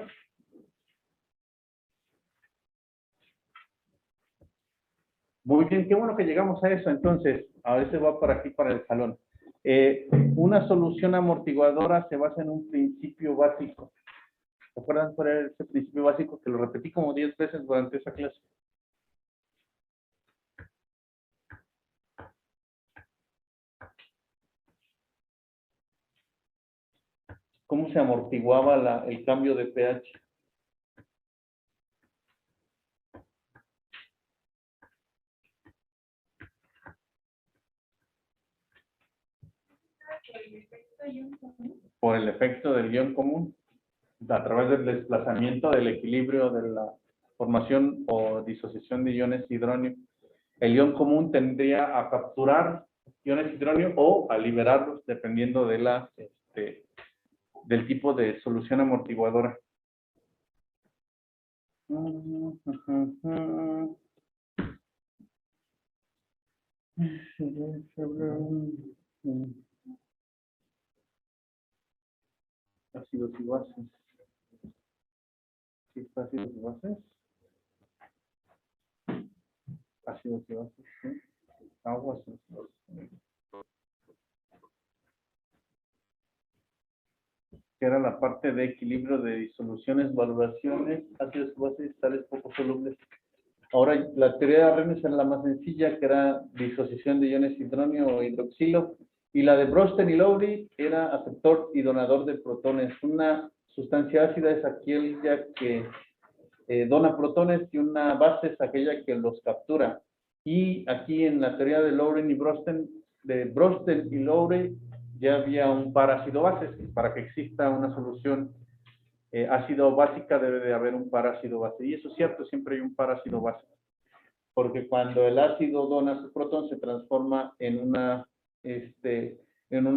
Muy bien, qué bueno que llegamos a eso. Entonces, a veces va por aquí para el salón. Una solución amortiguadora se basa en un principio básico. ¿Se acuerdan cuál era ese principio básico? Que lo repetí como 10 veces durante esa clase. ¿Cómo se amortiguaba el cambio de pH? Por el efecto del ion común, a través del desplazamiento del equilibrio de la formación o disociación de iones hidronio. El ion común tendría a capturar iones hidronio o a liberarlos, dependiendo de del tipo de solución amortiguadora. Ácidos y bases. ¿Sí, ácidos y bases? Ácidos y bases, sí. Aguas. Que era la parte de equilibrio de disoluciones, valoraciones, ácidos y bases, sales poco solubles. Ahora, la teoría de Arrhenius era la más sencilla, que era disociación de iones hidronio o hidroxilo, y la de Bronsted y Lowry era aceptor y donador de protones. Una sustancia ácida es aquella que dona protones y una base es aquella que los captura. Y aquí en la teoría de Lowry y Bronsted y Lowry ya había un par ácido-bases. Para que exista una solución ácido-básica debe de haber un par ácido-base. Y eso es cierto, siempre hay un par ácido-base. Porque cuando el ácido dona su protón se transforma en una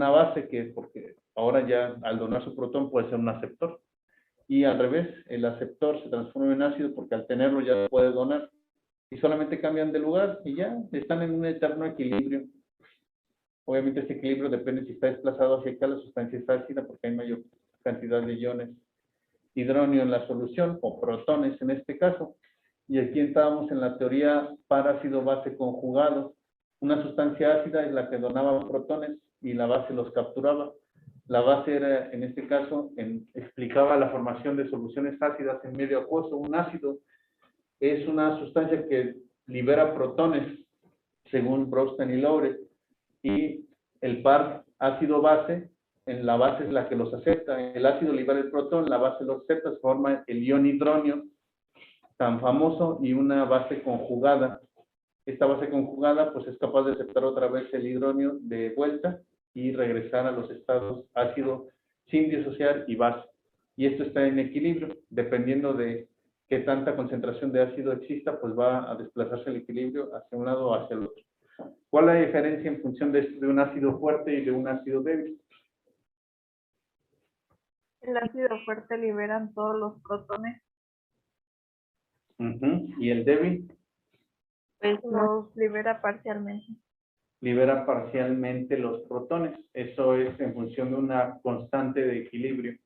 base, que es porque ahora ya al donar su protón puede ser un aceptor. Y al revés, el aceptor se transforma en ácido porque al tenerlo ya puede donar. Y solamente cambian de lugar y ya están en un eterno equilibrio. Obviamente ese equilibrio depende si está desplazado hacia acá, la sustancia es ácida porque hay mayor cantidad de iones hidronio en la solución, o protones en este caso. Y aquí estábamos en la teoría par ácido-base conjugado. Una sustancia ácida es la que donaba protones y la base los capturaba. La base era, en este caso, explicaba la formación de soluciones ácidas en medio acuoso. Un ácido es una sustancia que libera protones, según Bronsted y Lowry. Y el par ácido-base en la base es la que los acepta. El ácido libera el protón, la base los acepta, se forma el ion hidronio, tan famoso, y una base conjugada. Esta base conjugada pues es capaz de aceptar otra vez el hidronio de vuelta y regresar a los estados ácido sin disociar y base. Y esto está en equilibrio, dependiendo de qué tanta concentración de ácido exista, pues va a desplazarse el equilibrio hacia un lado o hacia el otro. ¿Cuál es la diferencia en función de un ácido fuerte y de un ácido débil? El ácido fuerte liberan todos los protones, ¿Y el débil? Pues no. los libera parcialmente. Libera parcialmente los protones. Eso es en función de una constante de equilibrio,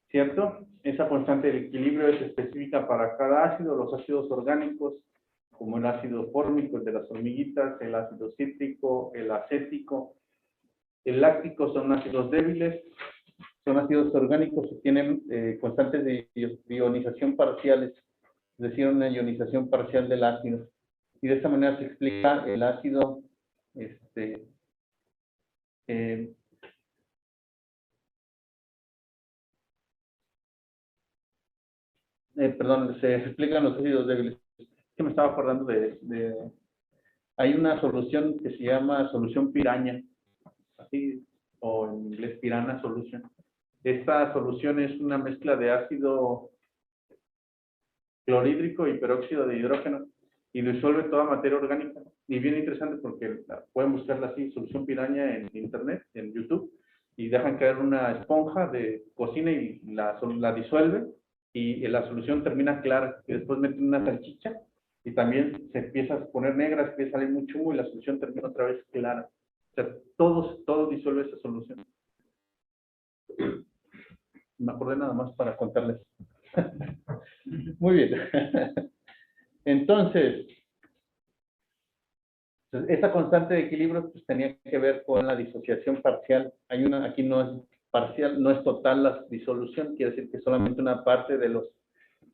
¿cierto? Esa constante de equilibrio es específica para cada ácido. Los ácidos orgánicos, como el ácido fórmico, el de las hormiguitas, el ácido cítrico, el acético, el láctico, son ácidos débiles, son ácidos orgánicos que tienen constantes de ionización parciales, es decir, una ionización parcial del ácido. Y de esta manera se explica el ácido, perdón, se explican los ácidos débiles. Es que me estaba acordando hay una solución que se llama solución piraña, así, o en inglés Piranha Solution. Esta solución es una mezcla de ácido clorhídrico y peróxido de hidrógeno y disuelve toda materia orgánica. Y bien interesante porque pueden buscarla así, solución piraña en internet, en YouTube, y dejan caer una esponja de cocina y la disuelven y la solución termina clara. Y después meten una salchicha y también se empieza a poner negra, se empieza a salir mucho humo y la solución termina otra vez clara. O sea, todo disuelve esa solución. Me acordé nada más para contarles. Muy bien. Entonces, esta constante de equilibrio pues, tenía que ver con la disociación parcial. Aquí no es parcial, no es total la disolución, quiere decir que solamente una parte de los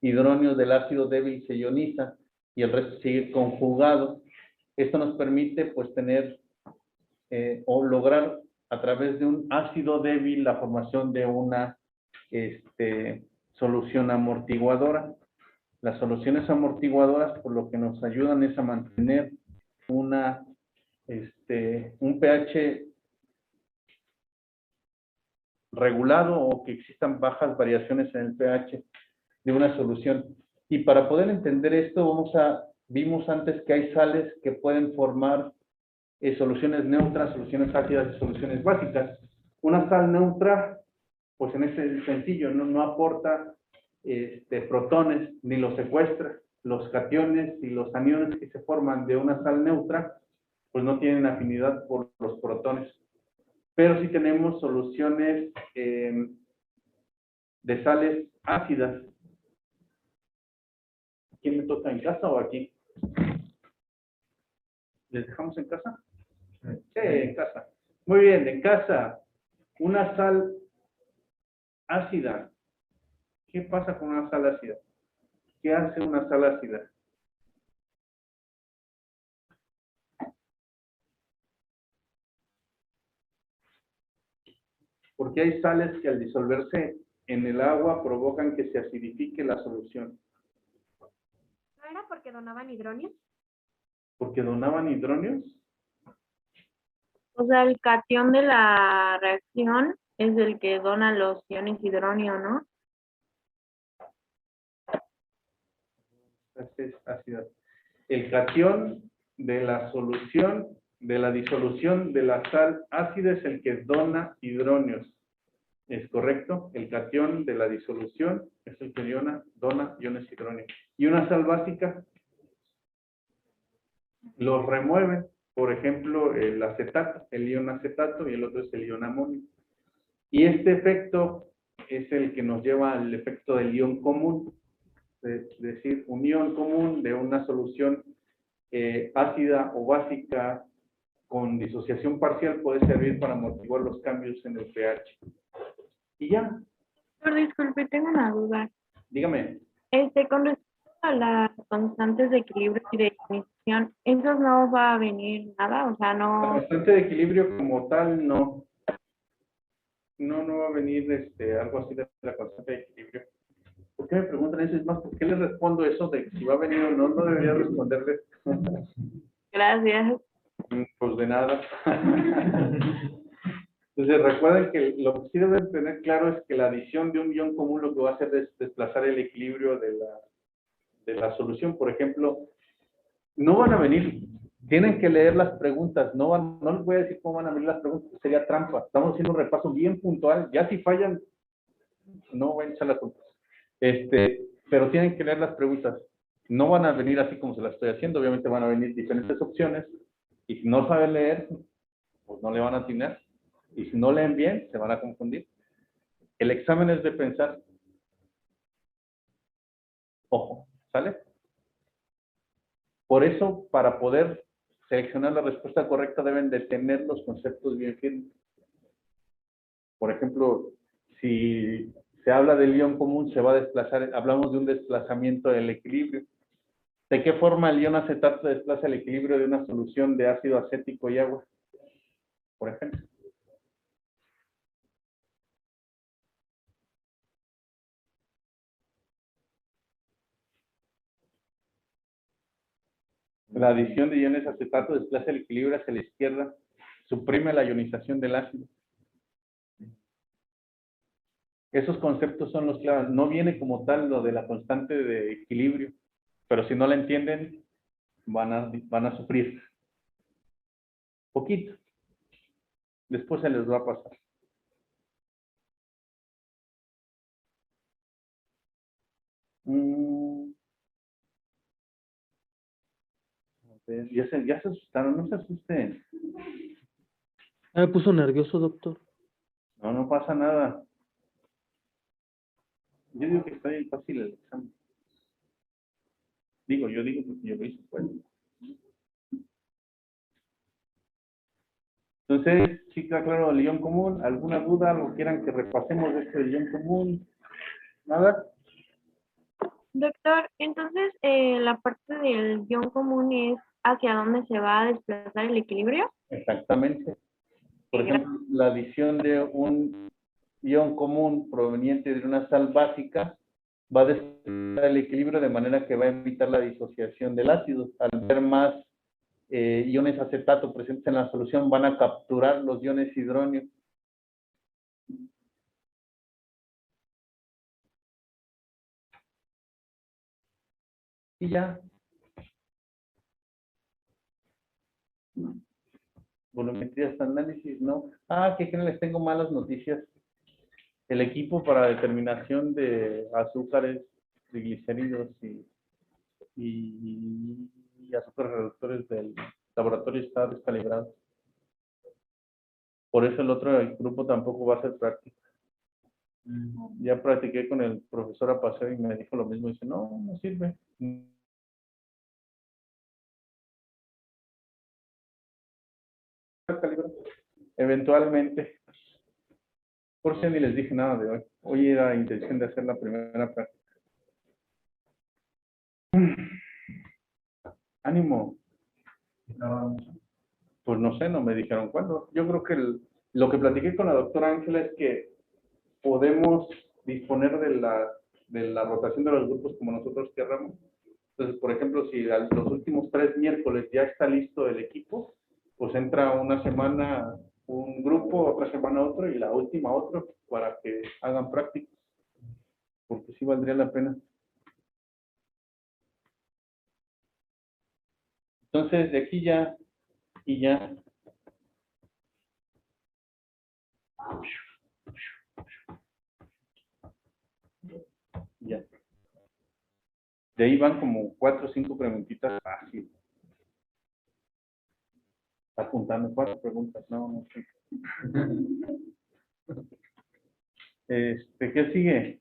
hidronios del ácido débil se ioniza y el resto sigue conjugado. Esto nos permite pues tener o lograr a través de un ácido débil la formación de una solución amortiguadora. Las soluciones amortiguadoras por lo que nos ayudan es a mantener un pH regulado o que existan bajas variaciones en el pH de una solución. Y para poder entender esto, vimos antes que hay sales que pueden formar soluciones neutras, soluciones ácidas y soluciones básicas. Una sal neutra, pues en ese sencillo, no aporta protones ni los secuestra. Los cationes y los aniones que se forman de una sal neutra, pues no tienen afinidad por los protones. Pero sí tenemos soluciones de sales ácidas. ¿Quién me toca, en casa o aquí? ¿Les dejamos en casa? Sí, en casa. Muy bien, en casa. Una sal ácida. ¿Qué pasa con una sal ácida? ¿Qué hace una sal ácida? Porque hay sales que al disolverse en el agua provocan que se acidifique la solución. ¿No era porque donaban hidronios? ¿Porque donaban hidronios? O sea, el cation de la reacción es el que dona los iones hidronio, ¿no? Es ácida. El cation de la solución, de la disolución de la sal ácida es el que dona hidronios. ¿Es correcto? El cation de la disolución es el que dona iones hidróneos. Y una sal básica los remueve. Por ejemplo, el acetato, el ion acetato y el otro es el ion amonio. Y este efecto es el que nos lleva al efecto del ion común. Es decir, un ion común de una solución ácida o básica con disociación parcial puede servir para amortiguar los cambios en el pH. Y ya. Pero disculpe, tengo una duda. Dígame. Con respecto a las constantes de equilibrio y de ionización, ¿esos no va a venir nada? O sea, La no... constante de equilibrio como tal, no. no va a venir algo así de la constante de equilibrio. ¿Por qué me preguntan eso? Es más, ¿por qué les respondo eso de si va a venir o no? No debería responderles. Gracias. Pues de nada. Entonces recuerden que lo que sí deben tener claro es que la adición de un ion común lo que va a hacer es desplazar el equilibrio de la solución. Por ejemplo, no van a venir, tienen que leer las preguntas, no les voy a decir cómo van a venir las preguntas, sería trampa. Estamos haciendo un repaso bien puntual, ya si fallan, no vayan a echar la culpa. Pero tienen que leer las preguntas. No van a venir así como se las estoy haciendo, obviamente van a venir diferentes opciones, y si no saben leer, pues no le van a atinar, y si no leen bien, se van a confundir. El examen es de pensar. Ojo, ¿sale? Por eso, para poder seleccionar la respuesta correcta, deben de tener los conceptos bien firmes. Por ejemplo, si se habla del ion común, se va a desplazar, hablamos de un desplazamiento del equilibrio. ¿De qué forma el ion acetato desplaza el equilibrio de una solución de ácido acético y agua? Por ejemplo. La adición de iones acetato desplaza el equilibrio hacia la izquierda, suprime la ionización del ácido. Esos conceptos son los claves. No viene como tal lo de la constante de equilibrio, pero si no la entienden, van a sufrir. Poquito. Después se les va a pasar. Ya se asustaron, no se asusten. Me puso nervioso, doctor. No pasa nada. Yo digo que está bien fácil el examen. Yo digo porque yo lo hice, pues. Entonces, sí, claro, el ion común. ¿Alguna duda? ¿Algo quieran que repasemos de este ion común? ¿Nada? Doctor, entonces la parte del ion común es hacia dónde se va a desplazar el equilibrio. Exactamente. Por ejemplo, la adición de un ion común proveniente de una sal básica va a desplazar el equilibrio de manera que va a evitar la disociación del ácido. Al ver más iones acetato presentes en la solución, van a capturar los iones hidróneo. Y ya. Volumetrías, análisis, ¿no? ¿Qué creen? Les tengo malas noticias. El equipo para determinación de azúcares, triglicéridos y azúcares reductores del laboratorio está descalibrado. Por eso el otro grupo tampoco va a ser práctico. Ya practiqué con el profesor Apaseo y me dijo lo mismo. Dice, no sirve. Eventualmente. Por si ni les dije nada de hoy. Hoy era intención de hacer la primera práctica. Ánimo. Pues no sé, no me dijeron cuándo. Yo creo que lo que platiqué con la doctora Ángela es que podemos disponer de la rotación de los grupos como nosotros querramos. Entonces, por ejemplo, si los últimos 3 miércoles ya está listo el equipo, pues entra una semana un grupo, otra semana otro y la última otro para que hagan prácticas. Porque sí valdría la pena. Entonces, de aquí ya y ya. Ya. De ahí van como 4 o 5 preguntitas fáciles. Está apuntando 4 preguntas, no sé. ¿Qué sigue?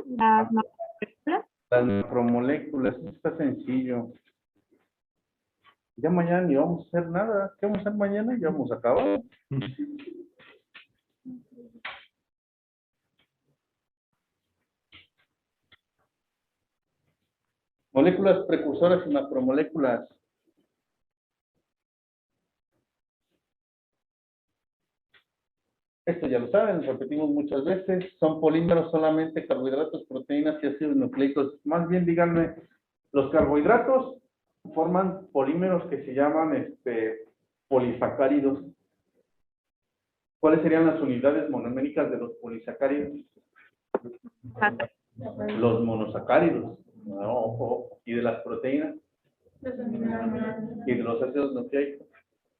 Las macromoléculas. Las macromoléculas, esto está sencillo. Ya mañana ni vamos a hacer nada. ¿Qué vamos a hacer mañana? Ya vamos a acabar. Moléculas precursoras y macromoléculas. Esto ya lo saben, repetimos muchas veces, son polímeros solamente carbohidratos, proteínas y ácidos nucleicos. Más bien díganme, los carbohidratos forman polímeros que se llaman polisacáridos. ¿Cuáles serían las unidades monoméricas de los polisacáridos? Los monosacáridos. No, ojo. ¿Y de las proteínas? ¿Y de los ácidos nucleicos?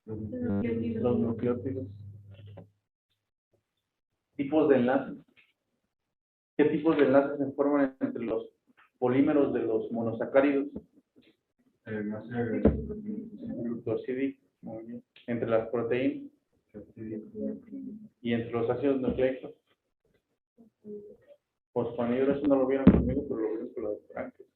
Los nucleótidos. Tipos de enlaces. ¿Qué tipos de enlaces se forman entre los polímeros de los monosacáridos? Glucosídico. Muy bien. Entre las proteínas. Y entre los ácidos nucleicos. Fosfanhidro, eso no lo vieron conmigo, pero lo vieron con la doctora Ángeles.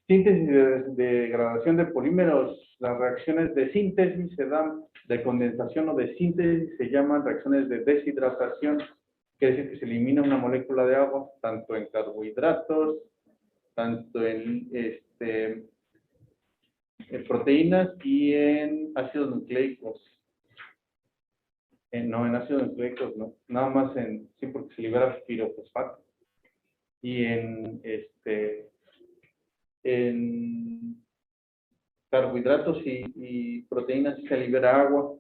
Síntesis de degradación de polímeros. Las reacciones de síntesis se dan, de condensación o de síntesis, se llaman reacciones de deshidratación. Quiere decir que se elimina una molécula de agua, tanto en carbohidratos, tanto en proteínas y en ácidos nucleicos. No, en ácidos nucleicos no. Nada más sí, porque se libera pirofosfato. Y en carbohidratos y proteínas se libera agua,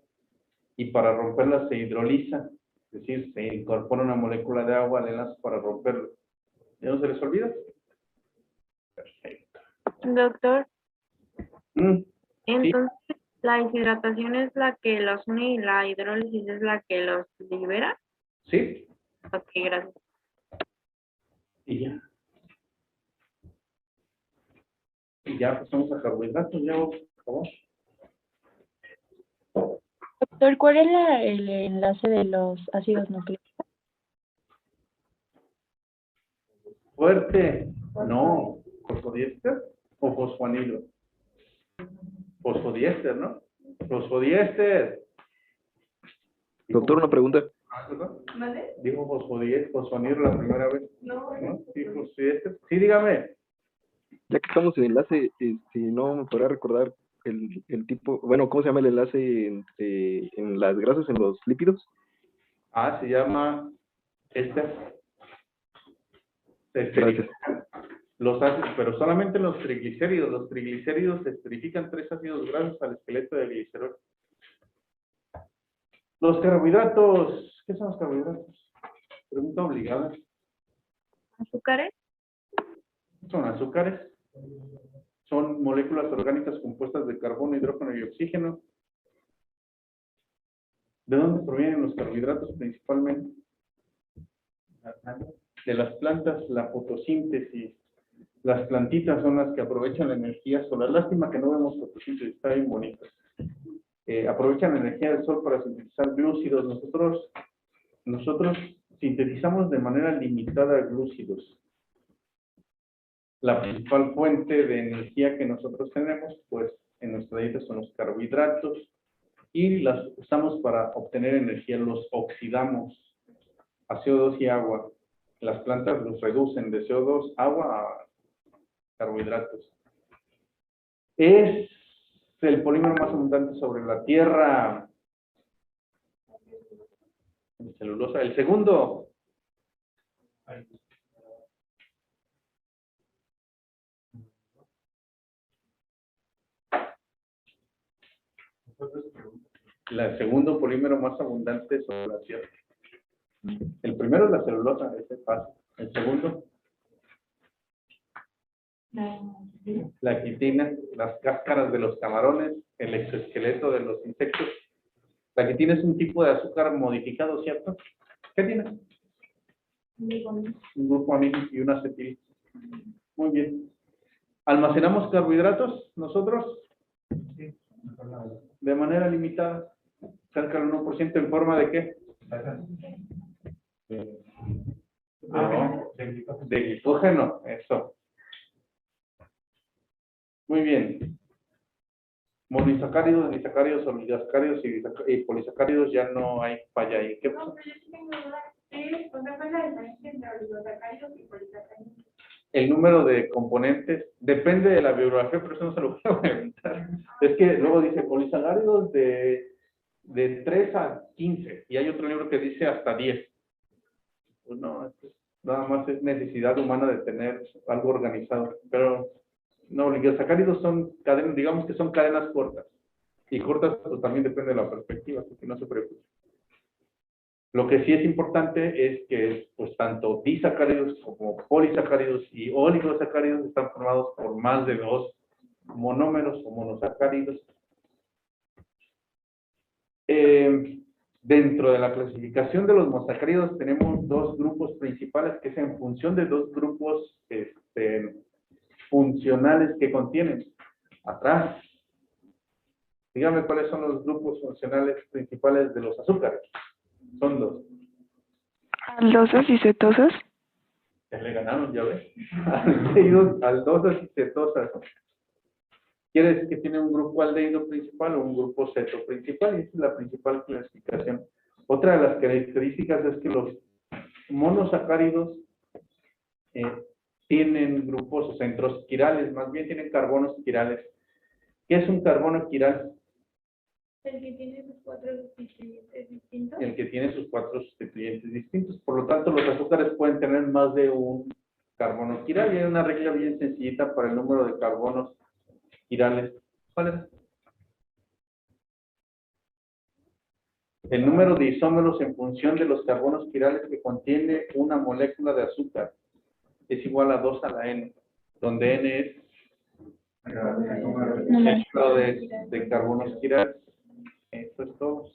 y para romperla se hidroliza, es decir, se incorpora una molécula de agua al enlace para romperlo. ¿Ya no se les olvida? Perfecto. Doctor, Sí. entonces la deshidratación es la que los une y la hidrólisis es la que los libera. Sí. Ok, gracias. Y ya. Y ya pasamos a carbohidratos, ya acabó. Doctor, ¿cuál es el enlace de los ácidos nucleicos? Fuerte. No. ¿Fosfodiéster o fosfanhidro? Fosfodiéster, ¿no? Fosfodiéster. Doctor, una pregunta. ¿Perdón? Dijo fosfanhidro la primera vez. No. Sí, fosfodiéster. Sí, dígame. Ya que estamos en enlace, ¿no me podrá recordar el tipo, bueno, cómo se llama el enlace en las grasas, en los lípidos? Se llama Gracias. los ácidos, pero solamente los triglicéridos. Los triglicéridos esterifican 3 ácidos grasos al esqueleto del glicerol. Los carbohidratos, ¿qué son los carbohidratos? Pregunta obligada. ¿Azúcares? Son azúcares. Son moléculas orgánicas compuestas de carbono, hidrógeno y oxígeno. ¿De dónde provienen los carbohidratos principalmente? De las plantas, la fotosíntesis. Las plantitas son las que aprovechan la energía solar. Lástima que no vemos fotosíntesis, está bien bonito. Aprovechan la energía del sol para sintetizar glúcidos. Nosotros sintetizamos de manera limitada glúcidos. La principal fuente de energía que nosotros tenemos, pues, en nuestra dieta son los carbohidratos, y las usamos para obtener energía, los oxidamos a CO2 y agua. Las plantas los reducen de CO2, agua a carbohidratos. Es el polímero más abundante sobre la Tierra. Celulosa. El segundo. El segundo polímero más abundante sobre la Tierra. El primero es la celulosa, ese es fácil. El segundo, la quitina, las cáscaras de los camarones, el exoesqueleto de los insectos. La quitina es un tipo de azúcar modificado, ¿cierto? ¿Qué tiene? Un grupo amino y una acetil. Muy bien. ¿Almacenamos carbohidratos nosotros? De manera limitada. Cerca del 1%. ¿En forma de qué? De glicógeno, eso. Muy bien. Monosacáridos, disacáridos, oligosacáridos y polisacáridos ya no hay falla ahí. ¿Qué pasa? No, pero yo sí tengo duda. ¿Cuál es la diferencia entre oligosacáridos y polisacáridos? el número de componentes depende de la bibliografía, pero eso no se lo voy a preguntar. Es que luego dice polisacáridos de 3 a 15, y hay otro libro que dice hasta 10. Pues no, nada más es necesidad humana de tener algo organizado. Pero no, oligosacáridos son cadenas, digamos que son cadenas cortas. Y cortas pues también depende de la perspectiva, así que no se preocupe. Lo que sí es importante es que pues tanto disacáridos como polisacáridos y oligosacáridos están formados por más de 2 monómeros o monosacáridos. Dentro de la clasificación de los monosacáridos tenemos 2 grupos principales, que es en función de 2 grupos funcionales que contienen. Atrás, dígame cuáles son los grupos funcionales principales de los azúcares. Son 2. Aldosas y cetosas. Ya le ganaron, ya ves. Aldosas y cetosas. Quiere decir que tiene un grupo aldehído principal o un grupo ceto principal, y esa es la principal clasificación. Otra de las características es que los monosacáridos tienen grupos o centros quirales, más bien tienen carbonos quirales. ¿Qué es un carbono quiral? El que tiene sus 4 sustituyentes distintos. El que tiene sus 4 sustituyentes distintos. Por lo tanto, los azúcares pueden tener más de un carbono quiral, y hay una regla bien sencillita para el número de carbonos quirales. ¿Cuál es? El número de isómeros en función de los carbonos quirales que contiene una molécula de azúcar es igual a 2 a la N, donde N es el número de carbonos quirales. Eso es todo.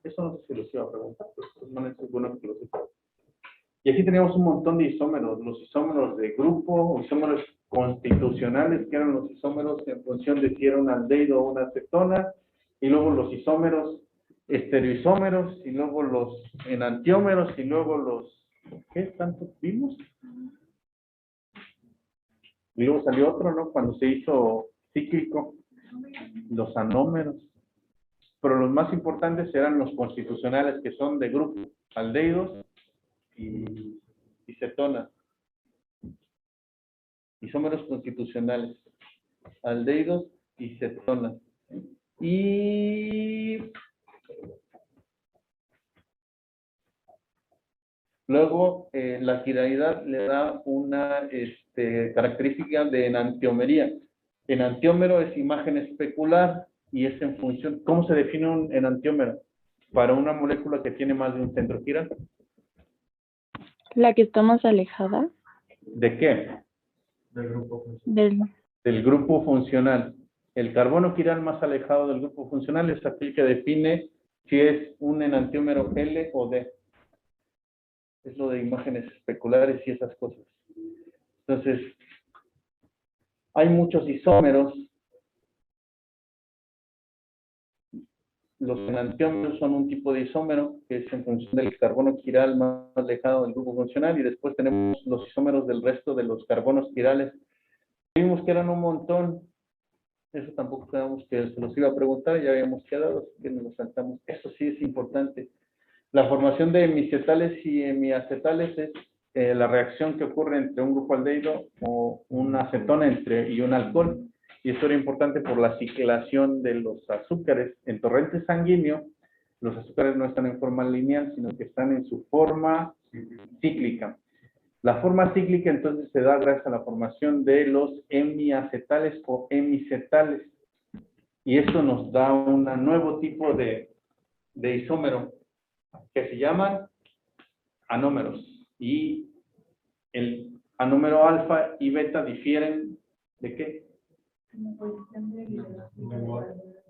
Eso no sé si los iba a preguntar, pero es bueno que lo sepan. Y aquí tenemos un montón de isómeros, los isómeros de grupo, isómeros constitucionales, que eran los isómeros en función de si era un aldehído o una cetona, y luego los isómeros estereoisómeros, y luego los enantiómeros, y luego los, ¿qué tantos vimos? Y luego salió otro, ¿no? Cuando se hizo cíclico, los anómeros. Pero los más importantes eran los constitucionales, que son de grupo, aldehídos y cetonas. Isómeros constitucionales, aldehídos y cetonas. Y luego la quiralidad le da una característica de enantiomería. Enantiómero es imagen especular y es en función. ¿Cómo se define un enantiómero? Para una molécula que tiene más de un centro quiral. La que está más alejada ¿De qué? Del grupo funcional. Del grupo funcional. El carbono quiral más alejado del grupo funcional es aquel que define si es un enantiómero L o D. Es lo de imágenes especulares y esas cosas. Entonces, hay muchos isómeros. Los enantiómeros son un tipo de isómero que es en función del carbono quiral más alejado del grupo funcional, y después tenemos los isómeros del resto de los carbonos quirales. Vimos que eran un montón. Eso tampoco sabemos que se los iba a preguntar, ya habíamos quedado, así que nos lo saltamos. Eso sí es importante. La formación de hemicetales y hemiacetales es la reacción que ocurre entre un grupo aldehído o una acetona y un alcohol. Y esto era importante por la ciclación de los azúcares. En torrente sanguíneo, los azúcares no están en forma lineal, sino que están en su forma cíclica. La forma cíclica entonces se da gracias a la formación de los hemiacetales o hemicetales. Y esto nos da un nuevo tipo de isómero que se llaman anómeros. Y el anómero alfa y beta difieren ¿de qué?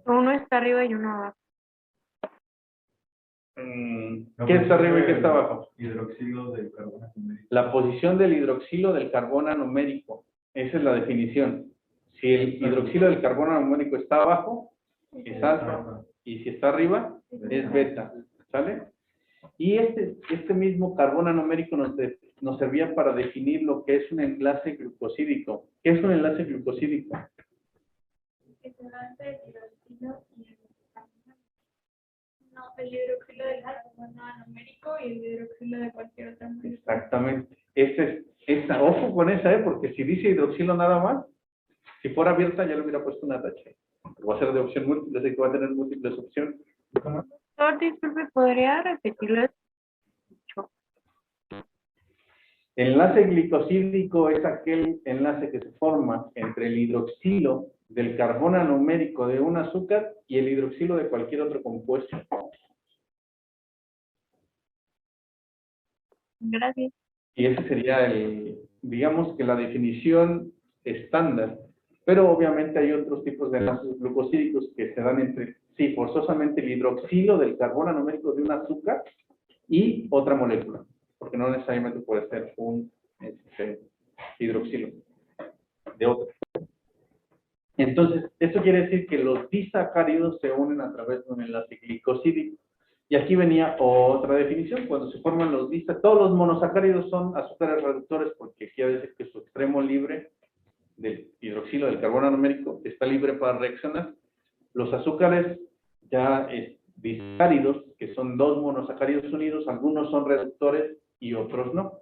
Uno está arriba y uno abajo. ¿Qué está arriba y qué está abajo? Hidroxilo del carbono numérico. La posición del hidroxilo del carbono numérico. Esa es la definición. Si el hidroxilo del carbono numérico está abajo, es alfa. Y si está arriba, es beta. ¿Sale? Y este mismo carbono numérico nos servía para definir lo que es un enlace glucosídico. ¿Qué es un enlace glucosídico? Que se hace el hidroxilo y el el hidroxilo del carbono numérico y el hidroxilo de cualquier otra molécula. Exactamente. Ojo, Ojo con esa, porque si dice hidroxilo nada más, si fuera abierta ya le hubiera puesto una tache. Va a ser de opción múltiple, así que va a tener múltiples opciones. Doctor, disculpe, ¿podría repetirlo? Enlace glicosídico es aquel enlace que se forma entre el hidroxilo del carbono anomérico de un azúcar y el hidroxilo de cualquier otro compuesto. Gracias. Y ese sería digamos que la definición estándar. Pero obviamente hay otros tipos de enlaces glucosídicos que se dan entre, sí, forzosamente el hidroxilo del carbono anomérico de un azúcar y otra molécula, porque no necesariamente puede ser un hidroxilo de otro. Entonces, esto quiere decir que los disacáridos se unen a través de un enlace glicosídico. Y aquí venía otra definición, cuando se forman los disacáridos, todos los monosacáridos son azúcares reductores, porque quiere decir que su extremo libre del hidroxilo del carbono anomérico está libre para reaccionar. Los azúcares ya disacáridos, que son dos monosacáridos unidos, algunos son reductores y otros no.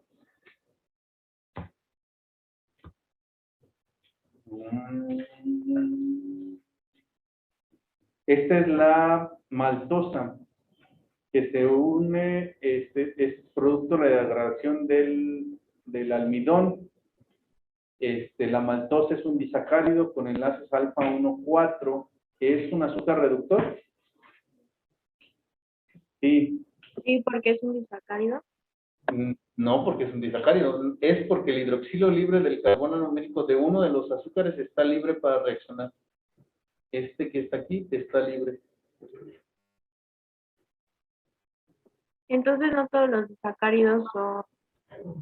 Esta es la maltosa, que se une, es producto de la degradación del almidón. La maltosa es un disacárido con enlaces alfa 1,4, que es un azúcar reductor. Sí. Sí, porque es un disacárido. No, porque es un disacárido. Es porque el hidroxilo libre del carbono anomérico de uno de los azúcares está libre para reaccionar. Este que está aquí está libre. Entonces no todos los disacáridos son...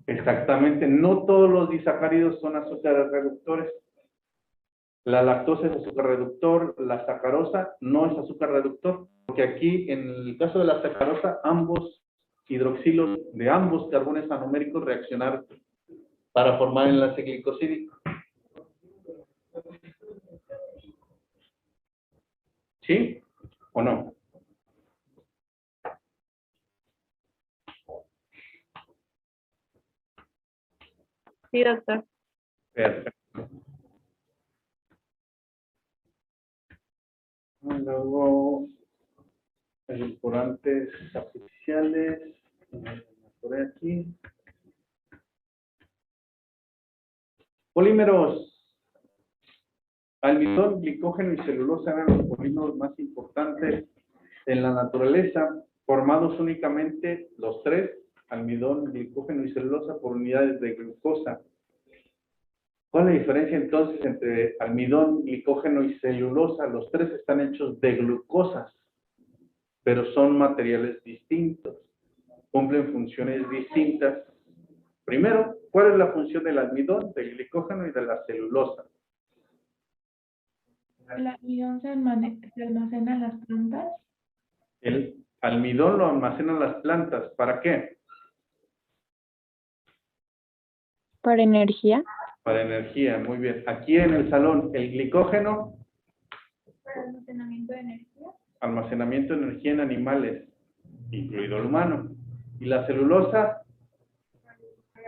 Exactamente, no todos los disacáridos son azúcares reductores. La lactosa es azúcar reductor, la sacarosa no es azúcar reductor, porque aquí en el caso de la sacarosa, ambos hidroxilos de ambos carbones anoméricos reaccionaron para formar enlace glicosídico. ¿Sí o no? Sí, doctor. Perfecto. Luego, edulcorantes artificiales. Por aquí. Polímeros. Almidón, glicógeno y celulosa eran los polímeros más importantes en la naturaleza, formados únicamente los tres, almidón, glicógeno y celulosa, por unidades de glucosa. ¿Cuál es la diferencia entonces entre almidón, glicógeno y celulosa? Los tres están hechos de glucosas, pero son materiales distintos, cumplen funciones distintas. Primero, ¿cuál es la función del almidón, del glicógeno y de la celulosa? ¿El almidón se almacena en las plantas? El almidón lo almacenan las plantas. ¿Para qué? ¿Para energía? Para energía, muy bien. Aquí en el salón, el glicógeno. ¿Para almacenamiento de energía? Almacenamiento de energía en animales, incluido el humano. ¿Y la celulosa?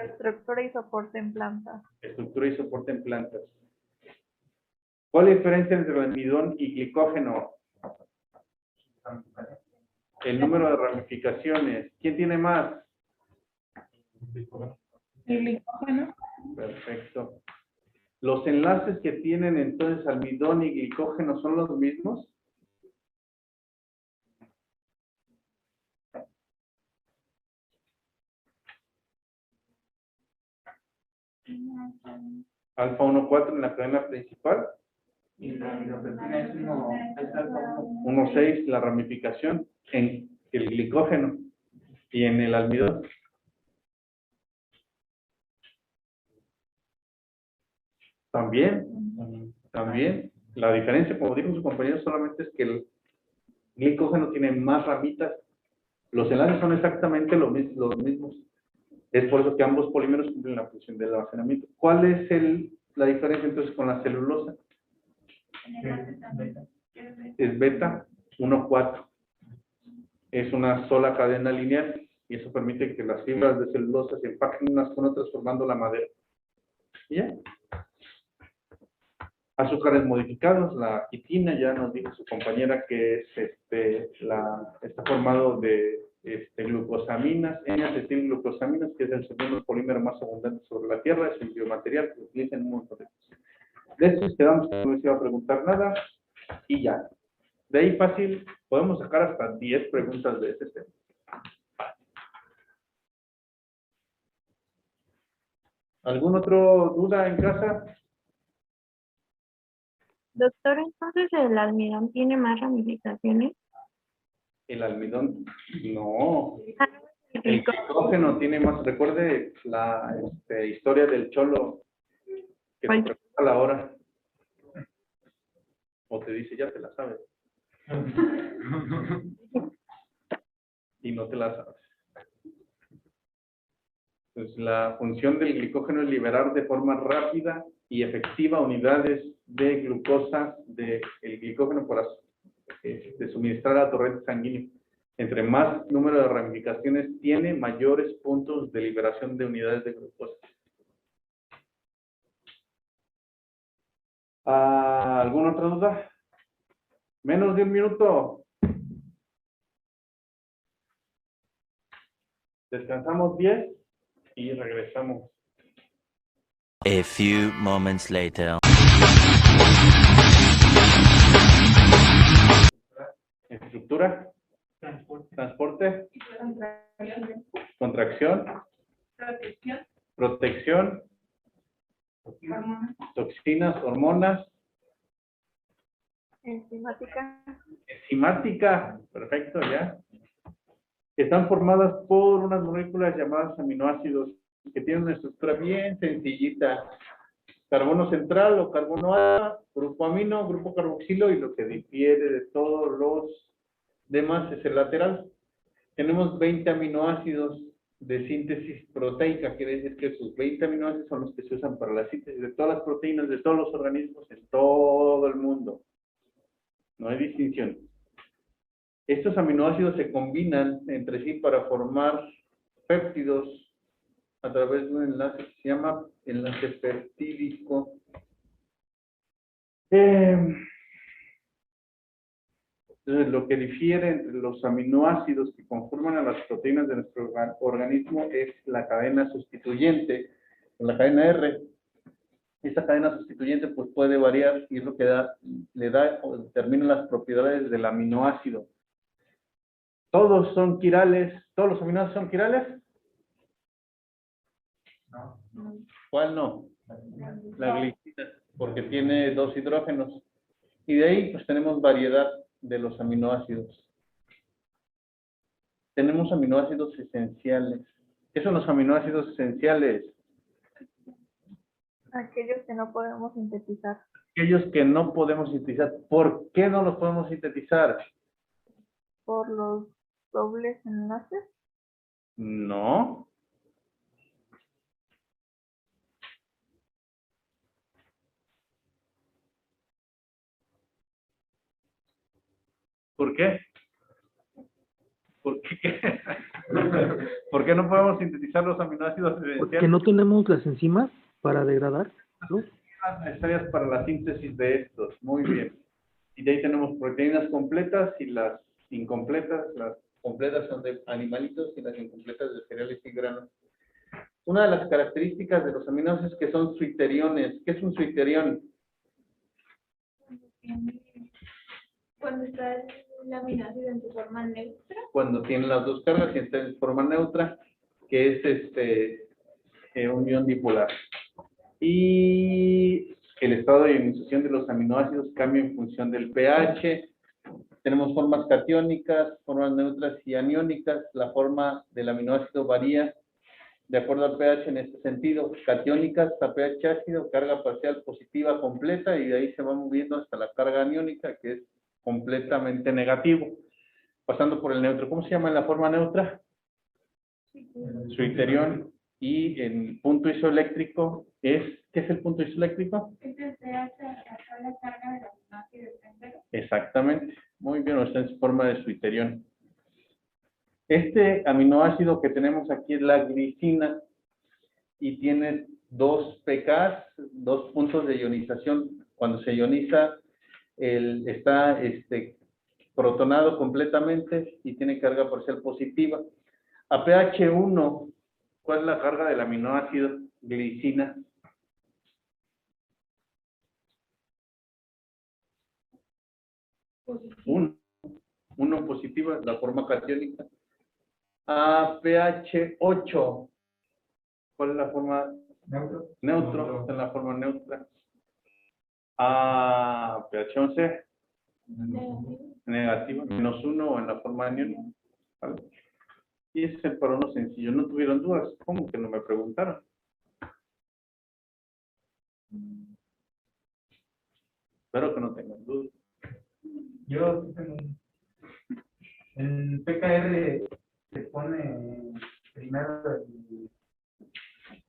Estructura y soporte en plantas. Estructura y soporte en plantas. ¿Cuál es la diferencia entre el almidón y glicógeno? El número de ramificaciones. ¿Quién tiene más? ¿El glicógeno? Perfecto. ¿Los enlaces que tienen entonces almidón y glicógeno son los mismos? Alfa 1,4 en la cadena principal. Y la hidropetina es 1,6 la ramificación en el glicógeno y en el almidón. También. La diferencia, como dijo su compañero, solamente es que el glicógeno tiene más ramitas. Los enlaces son exactamente los mismos. Es por eso que ambos polímeros cumplen la función del almacenamiento. ¿Cuál es la diferencia entonces con la celulosa? Es beta 1,4. Es una sola cadena lineal y eso permite que las fibras de celulosa se empaquen unas con otras formando la madera. ¿Y ya? Azúcares modificados, la quitina, ya nos dijo su compañera que es está formado de glucosaminas, N-acetilglucosaminas, que es el segundo polímero más abundante sobre la Tierra, es un biomaterial que utiliza en un montón de cosas. De estos quedamos que no se iba a preguntar nada y ya. De ahí fácil, podemos sacar hasta 10 preguntas de este tema. ¿Algún otro duda en casa? Doctor, entonces el almidón tiene más ramificaciones. El almidón, no. Ah, no, El glicógeno tiene más. Recuerde la historia del cholo que te pregunta la hora. O te dice, ya te la sabes. Y no te la sabes. Pues la función del glicógeno es liberar de forma rápida y efectiva unidades de glucosa del glicógeno para suministrar a la torrente sanguínea. Entre más número de ramificaciones tiene, mayores puntos de liberación de unidades de glucosa. ¿Alguna otra duda? Menos de un minuto. Descansamos 10 y regresamos. A few moments later. Estructura. Transporte. Contracción. Protección. Toxinas, hormonas. Enzimática. Enzimática. Perfecto, ya. Están formadas por unas moléculas llamadas aminoácidos que tienen una estructura bien sencillita. Carbono central o carbono A, grupo amino, grupo carboxilo, y lo que difiere de todos los demás es el lateral. Tenemos 20 aminoácidos de síntesis proteica, quiere decir que sus 20 aminoácidos son los que se usan para la síntesis de todas las proteínas de todos los organismos en todo el mundo. No hay distinción. Estos aminoácidos se combinan entre sí para formar péptidos a través de un enlace que se llama enlace peptídico. Entonces, lo que difiere entre los aminoácidos que conforman a las proteínas de nuestro organismo es la cadena sustituyente, la cadena R. Esta cadena sustituyente pues puede variar y es lo que le da o determina las propiedades del aminoácido. ¿Todos son quirales? ¿Todos los aminoácidos son quirales? No. ¿Cuál no? La glicina, porque tiene 2 hidrógenos. Y de ahí pues tenemos variedad de los aminoácidos. Tenemos aminoácidos esenciales. ¿Qué son los aminoácidos esenciales? Aquellos que no podemos sintetizar. Aquellos que no podemos sintetizar. ¿Por qué no los podemos sintetizar? Por los dobles enlaces. No. ¿Por qué? ¿Por qué? ¿Por qué no podemos sintetizar los aminoácidos esenciales? Porque no tenemos las enzimas para degradar, ¿no? Necesarias para la síntesis de estos. Muy bien. Y de ahí tenemos proteínas completas y las incompletas. Las completas son de animalitos y las incompletas de cereales y granos. Una de las características de los aminoácidos es que son suiteriones. ¿Qué es un suiterión? Cuando está el aminoácido en su forma neutra. Cuando tiene las dos cargas y está en forma neutra, que es un ion dipolar. Y el estado de ionización de los aminoácidos cambia en función del pH. Tenemos formas catiónicas, formas neutras y aniónicas. La forma del aminoácido varía de acuerdo al pH en este sentido. Catiónicas hasta pH ácido, carga parcial positiva completa, y de ahí se va moviendo hasta la carga aniónica, que es completamente negativo, pasando por el neutro. ¿Cómo se llama en la forma neutra? Suiterión. Y el punto isoeléctrico es, ¿qué es el punto isoeléctrico? Es el pH a la carga del aminoácido entero. Exactamente. Muy bien, está en forma de suiterión. Este aminoácido que tenemos aquí es la glicina y tiene dos pKs, dos puntos de ionización. Cuando se ioniza, está protonado completamente y tiene carga parcial positiva. A pH 1, ¿cuál es la carga del aminoácido glicina? Uno positiva, la forma catiónica. A pH 8, ¿cuál es la forma? Neutro, está en la forma neutra. A pH 11, negativo, -1 en la forma aniónica. ¿Vale? Y ese es el para uno sencillo. ¿No tuvieron dudas? ¿Cómo que no me preguntaron? Espero que no tengan dudas. Yo tengo el PKR se pone primero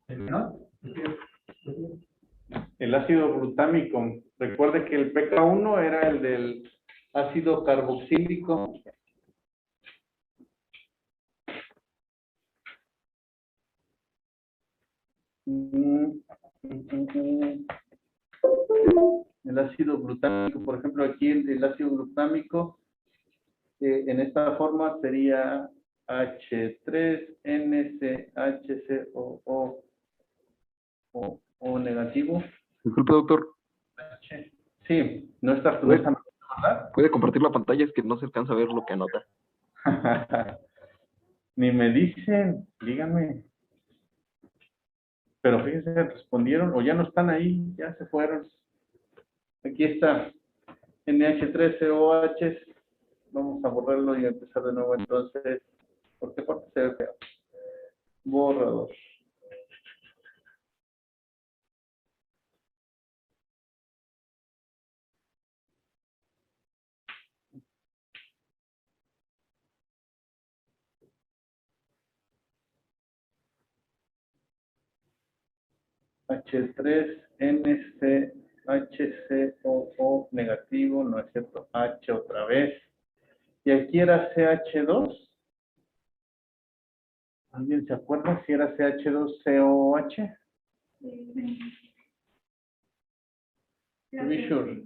el menor. El ácido glutámico. Recuerde que el pK1 era el del ácido carboxílico. El ácido glutámico, por ejemplo, aquí el ácido glutámico en esta forma sería H3NCHCOO o negativo. Disculpe, doctor. Sí, no está. ¿Puede compartir la pantalla? Es que no se alcanza a ver lo que anota. Ni me dicen, díganme. Pero fíjense, respondieron o ya no están ahí, ya se fueron. Aquí está NH3COH. Vamos a borrarlo y empezar de nuevo entonces. ¿Por qué parte se ve feo? Borrador. H3NCHCOO negativo, no es cierto, H otra vez. Y aquí era CH2. ¿Alguien se acuerda si era CH2COH? To be sure.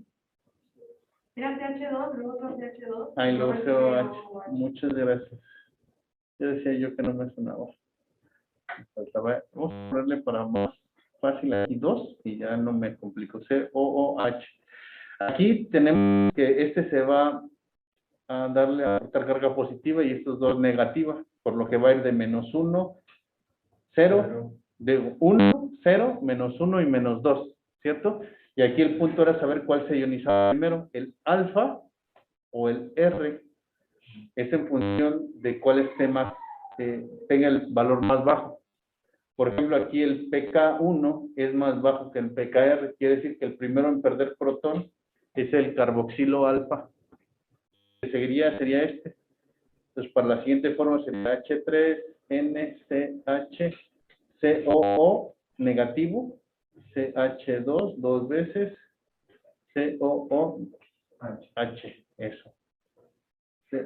Era CH2, luego otro CH2. Ahí luego COH. Muchas gracias. Yo decía yo que no me sonaba. Vamos a ponerle para más fácil aquí 2 y ya no me complico. COOH. Aquí tenemos que se va a darle a aportar carga positiva y estos dos negativa, por lo que va a ir de -1, 0, de 1, 0, -1 y -2, ¿cierto? Y aquí el punto era saber cuál se ionizaba primero, el alfa o el R. Es en función de cuál esté más, tenga el valor más bajo. Por ejemplo, aquí el pK1 es más bajo que el pKr, quiere decir que el primero en perder protón es el carboxilo alfa. Que seguiría sería este. Entonces, para la siguiente forma sería H3NCHCOO negativo, CH2 dos veces, COOH, eso,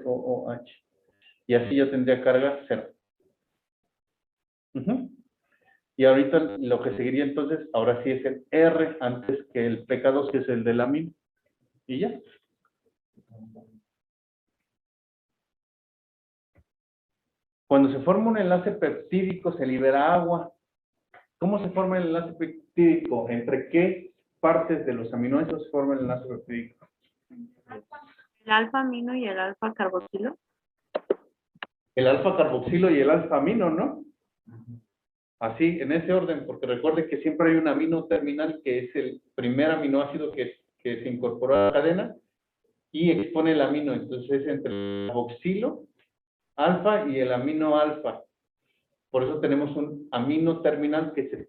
COOH. Y así yo tendría carga 0. Y ahorita lo que seguiría entonces, ahora sí es el R antes que el pK2, que es el del amino. Y ya. Cuando se forma un enlace peptídico se libera agua. ¿Cómo se forma el enlace peptídico? ¿Entre qué partes de los aminoácidos se forma el enlace peptídico? El alfa amino y el alfa carboxilo. El alfa carboxilo y el alfa amino, ¿no? Así, en ese orden, porque recuerde que siempre hay un amino terminal que es el primer aminoácido que se incorporó a la cadena y expone el amino. Entonces es entre el carboxilo alfa y el amino alfa. Por eso tenemos un amino terminal que es el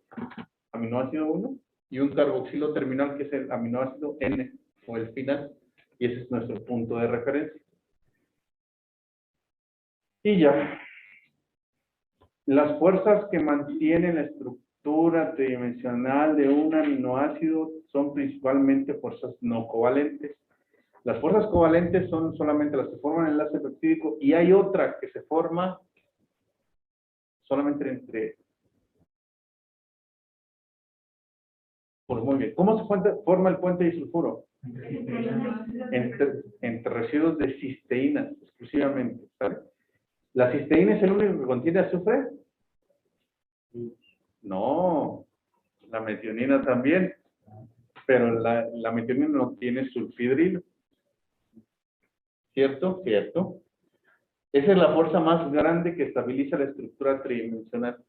aminoácido 1 y un carboxilo terminal que es el aminoácido N o el final. Y ese es nuestro punto de referencia. Y ya. Las fuerzas que mantienen la estructura tridimensional de un aminoácido son principalmente fuerzas no covalentes. Las fuerzas covalentes son solamente las que forman el enlace peptídico y hay otra que se forma solamente entre Pues muy bien. ¿Cómo se forma el puente disulfuro? Entre residuos de cisteína, exclusivamente. ¿Sabe? ¿La cisteína es el único que contiene azufre? No. La metionina también. Pero la metionina no tiene sulfidrilo. ¿Cierto? Cierto. Esa es la fuerza más grande que estabiliza la estructura tridimensional.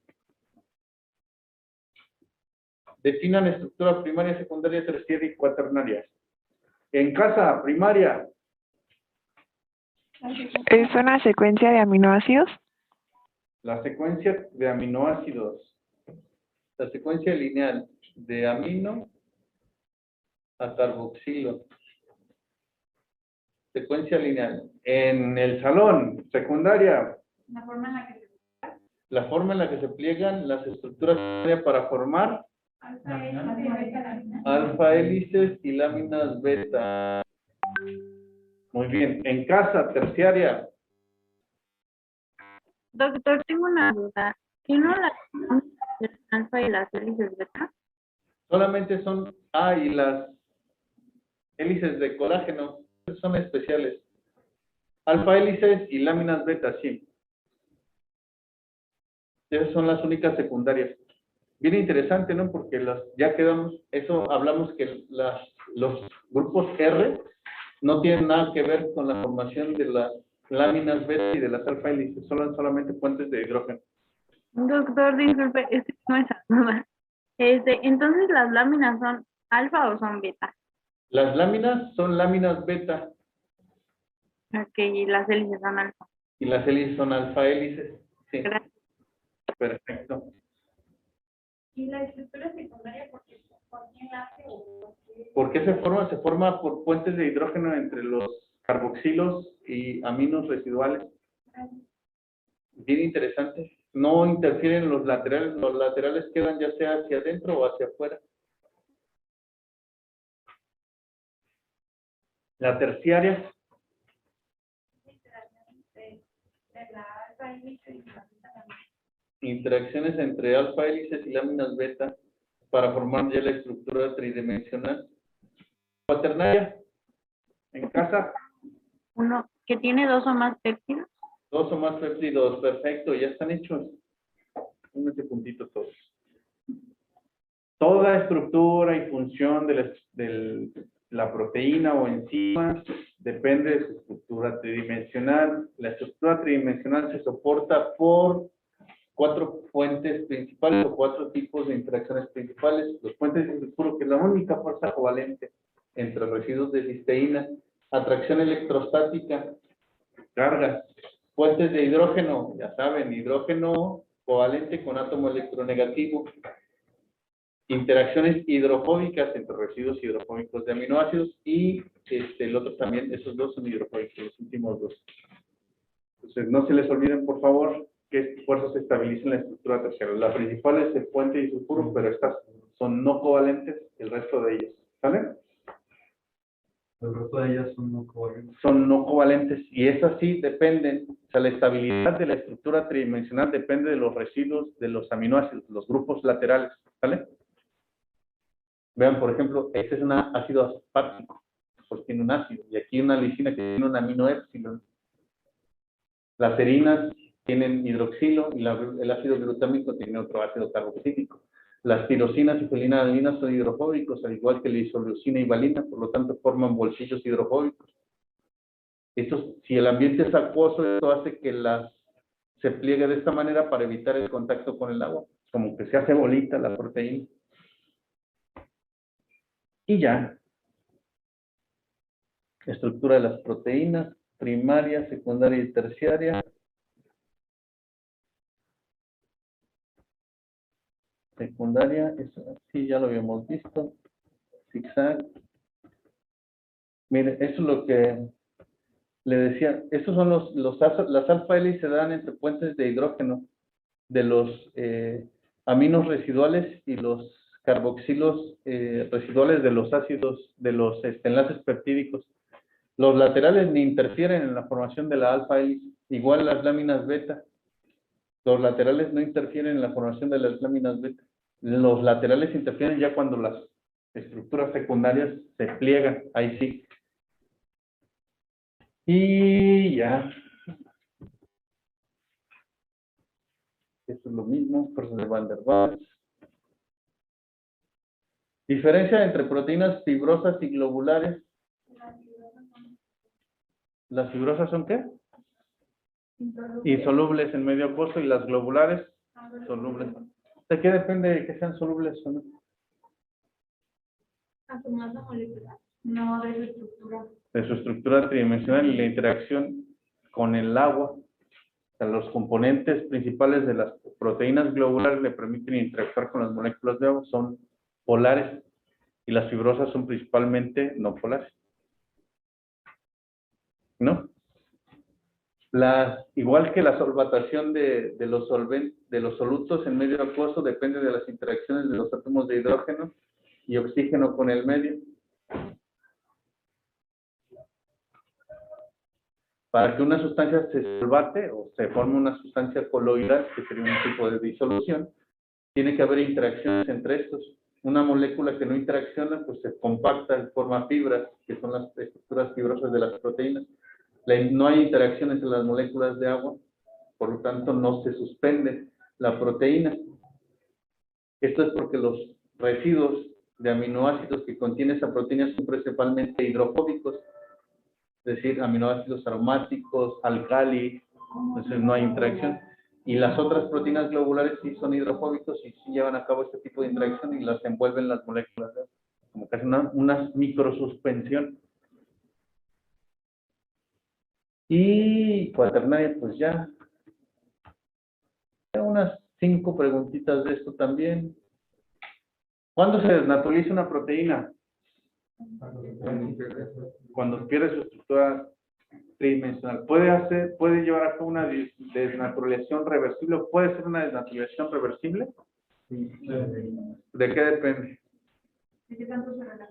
Definan estructura primaria, secundaria, terciaria y cuaternaria. En casa, primaria. ¿Es una secuencia de aminoácidos? La secuencia de aminoácidos. La secuencia lineal de amino a carboxilo. Secuencia lineal. En el salón, secundaria. La forma en la que La forma en la que se pliegan las estructuras para formar alfa hélices y láminas beta. Muy bien. En casa, terciaria. Doctor, tengo una duda. ¿Qué no las alfa y las hélices beta? Solamente son A y las hélices de colágeno. Son especiales. Alfa hélices y láminas beta, sí. Esas son las únicas secundarias. Bien interesante, ¿no? Porque ya quedamos, eso hablamos que los grupos R no tienen nada que ver con la formación de las láminas beta y de las alfa hélices, son solamente puentes de hidrógeno. Doctor, disculpe, no es duda. Entonces, ¿las láminas son alfa o son beta? Las láminas son láminas beta. Ok, y las hélices son alfa. Y las hélices son alfa hélices. Sí. Gracias. Perfecto. ¿Y la estructura secundaria por qué enlace o ¿Por qué se forma? Se forma por puentes de hidrógeno entre los carboxilos y aminos residuales. Bien interesante. No interfieren los laterales quedan ya sea hacia adentro o hacia afuera. La terciaria. Interacciones entre alfa hélices y láminas beta para formar ya la estructura tridimensional. Cuaternaria. En casa. Uno que tiene 2 o más péptidos. 2 o más péptidos. Perfecto, ya están hechos. Este puntito todos. Toda estructura y función de la proteína o enzima depende de su estructura tridimensional. La estructura tridimensional se soporta por 4 fuentes principales o 4 tipos de interacciones principales. Los puentes de disulfuro, que es la única fuerza covalente entre residuos de cisteína, atracción electrostática, cargas, puentes de hidrógeno, ya saben, hidrógeno covalente con átomo electronegativo, interacciones hidrofóbicas entre residuos hidrofóbicos de aminoácidos y el otro también, esos dos son hidrofóbicos, los últimos dos. Entonces, no se les olviden, por favor, qué fuerzas estabilizan la estructura terciaria. La principal es el puente disulfuro, pero estas son no covalentes, el resto de ellas. ¿Sale? El resto de ellas son no covalentes. Son no covalentes y esas sí dependen, o sea, la estabilidad de la estructura tridimensional depende de los residuos de los aminoácidos, los grupos laterales. ¿Sale? Vean, por ejemplo, este es un ácido aspartico, pues tiene un ácido, y aquí una lisina que tiene un amino épsilon. Las serinas tienen hidroxilo y el ácido glutámico tiene otro ácido carboxílico. Las tirosinas y felinadinas son hidrofóbicos, al igual que la isoleucina y valina, por lo tanto forman bolsillos hidrofóbicos. Si el ambiente es acuoso, esto hace que se pliegue de esta manera para evitar el contacto con el agua, como que se hace bolita la proteína. Y ya. Estructura de las proteínas, primaria, secundaria y terciaria. Secundaria, eso sí ya lo habíamos visto. Zigzag. Mire, eso es lo que le decía. Estos son las alfa hélices se dan entre puentes de hidrógeno de los aminos residuales y los carboxilos residuales de los ácidos, de los enlaces peptídicos. Los laterales ni interfieren en la formación de la alfa hélice, igual las láminas beta. Los laterales no interfieren en la formación de las láminas beta. Los laterales interfieren ya cuando estructuras secundarias se pliegan, ahí sí. Y ya. Esto es lo mismo, fuerzas de Van der Waals. Diferencia entre proteínas fibrosas y globulares. ¿Las fibrosas son qué? Insolubles en medio acuoso, y las globulares solubles. ¿De qué depende de que sean solubles o no? A su masa molecular, no de su estructura. De su estructura tridimensional y la interacción con el agua. O sea, los componentes principales de las proteínas globulares le permiten interactuar con las moléculas de agua, son polares, y las fibrosas son principalmente no polares. ¿No? Igual que la solvatación de los solutos en medio acuoso depende de las interacciones de los átomos de hidrógeno y oxígeno con el medio. Para que una sustancia se solvate o se forme una sustancia coloidal, que sería un tipo de disolución, tiene que haber interacciones entre estos. Una molécula que no interacciona, pues se compacta y forma fibras, que son las estructuras fibrosas de las proteínas. No hay interacción entre las moléculas de agua, por lo tanto no se suspende la proteína. Esto es porque los residuos de aminoácidos que contiene esa proteína son principalmente hidrofóbicos, es decir, aminoácidos aromáticos, álcalis, entonces no hay interacción. Y las otras proteínas globulares sí son hidrofóbicos y sí llevan a cabo este tipo de interacción y las envuelven las moléculas de agua, como que hacen una microsuspensión. Y cuaternaria, pues ya. Unas 5 preguntitas de esto también. ¿Cuándo se desnaturaliza una proteína? Cuando pierde su estructura tridimensional. ¿Puede llevar a cabo una desnaturalización reversible? ¿O puede ser una desnaturalización reversible? ¿De qué depende? ¿De qué tanto se relaja?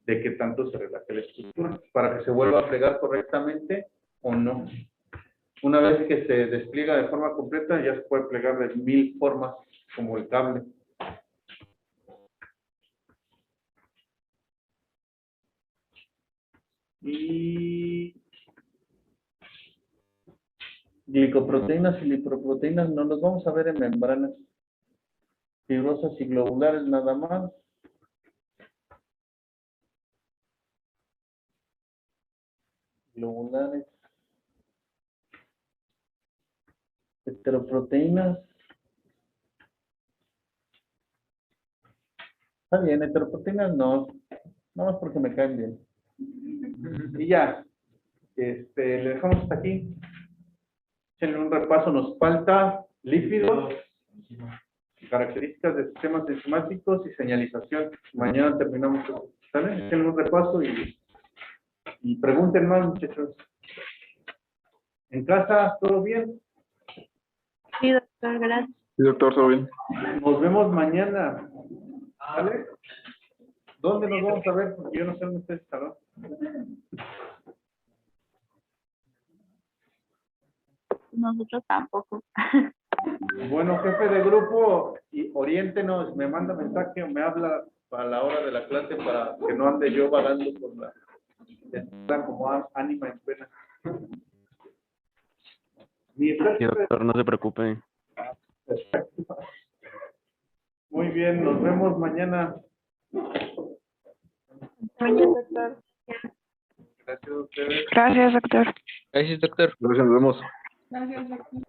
De qué tanto se relaje la estructura, para que se vuelva a plegar correctamente o no. Una vez que se despliega de forma completa, ya se puede plegar de 1000 formas, como el cable. Y glicoproteínas y lipoproteínas no los vamos a ver en membranas fibrosas y globulares nada más. Globulares. Heteroproteínas. Está bien, heteroproteínas no. Nada más porque me caen bien. Y ya. Le dejamos hasta aquí. Échenle un repaso. Nos falta lípidos, características de sistemas enzimáticos y señalización. Mañana terminamos. ¿Sale? Échenle un repaso y pregunten más, muchachos. ¿En casa todo bien? Sí, doctor, gracias. Sí, doctor, todo bien. Nos vemos mañana. ¿Vale? ¿Dónde nos vamos a ver? Porque yo no sé dónde está el salón. Nosotros tampoco. Bueno, jefe de grupo, oriéntenos, me manda mensaje o me habla a la hora de la clase para que no ande yo vagando por la escuela como ánima en pena. Sí, doctor, no se preocupe. Perfecto. Muy bien, nos vemos mañana. Mañana, doctor. Gracias a ustedes. Gracias, doctor. Gracias, doctor. Gracias, nos vemos. Gracias, doctor.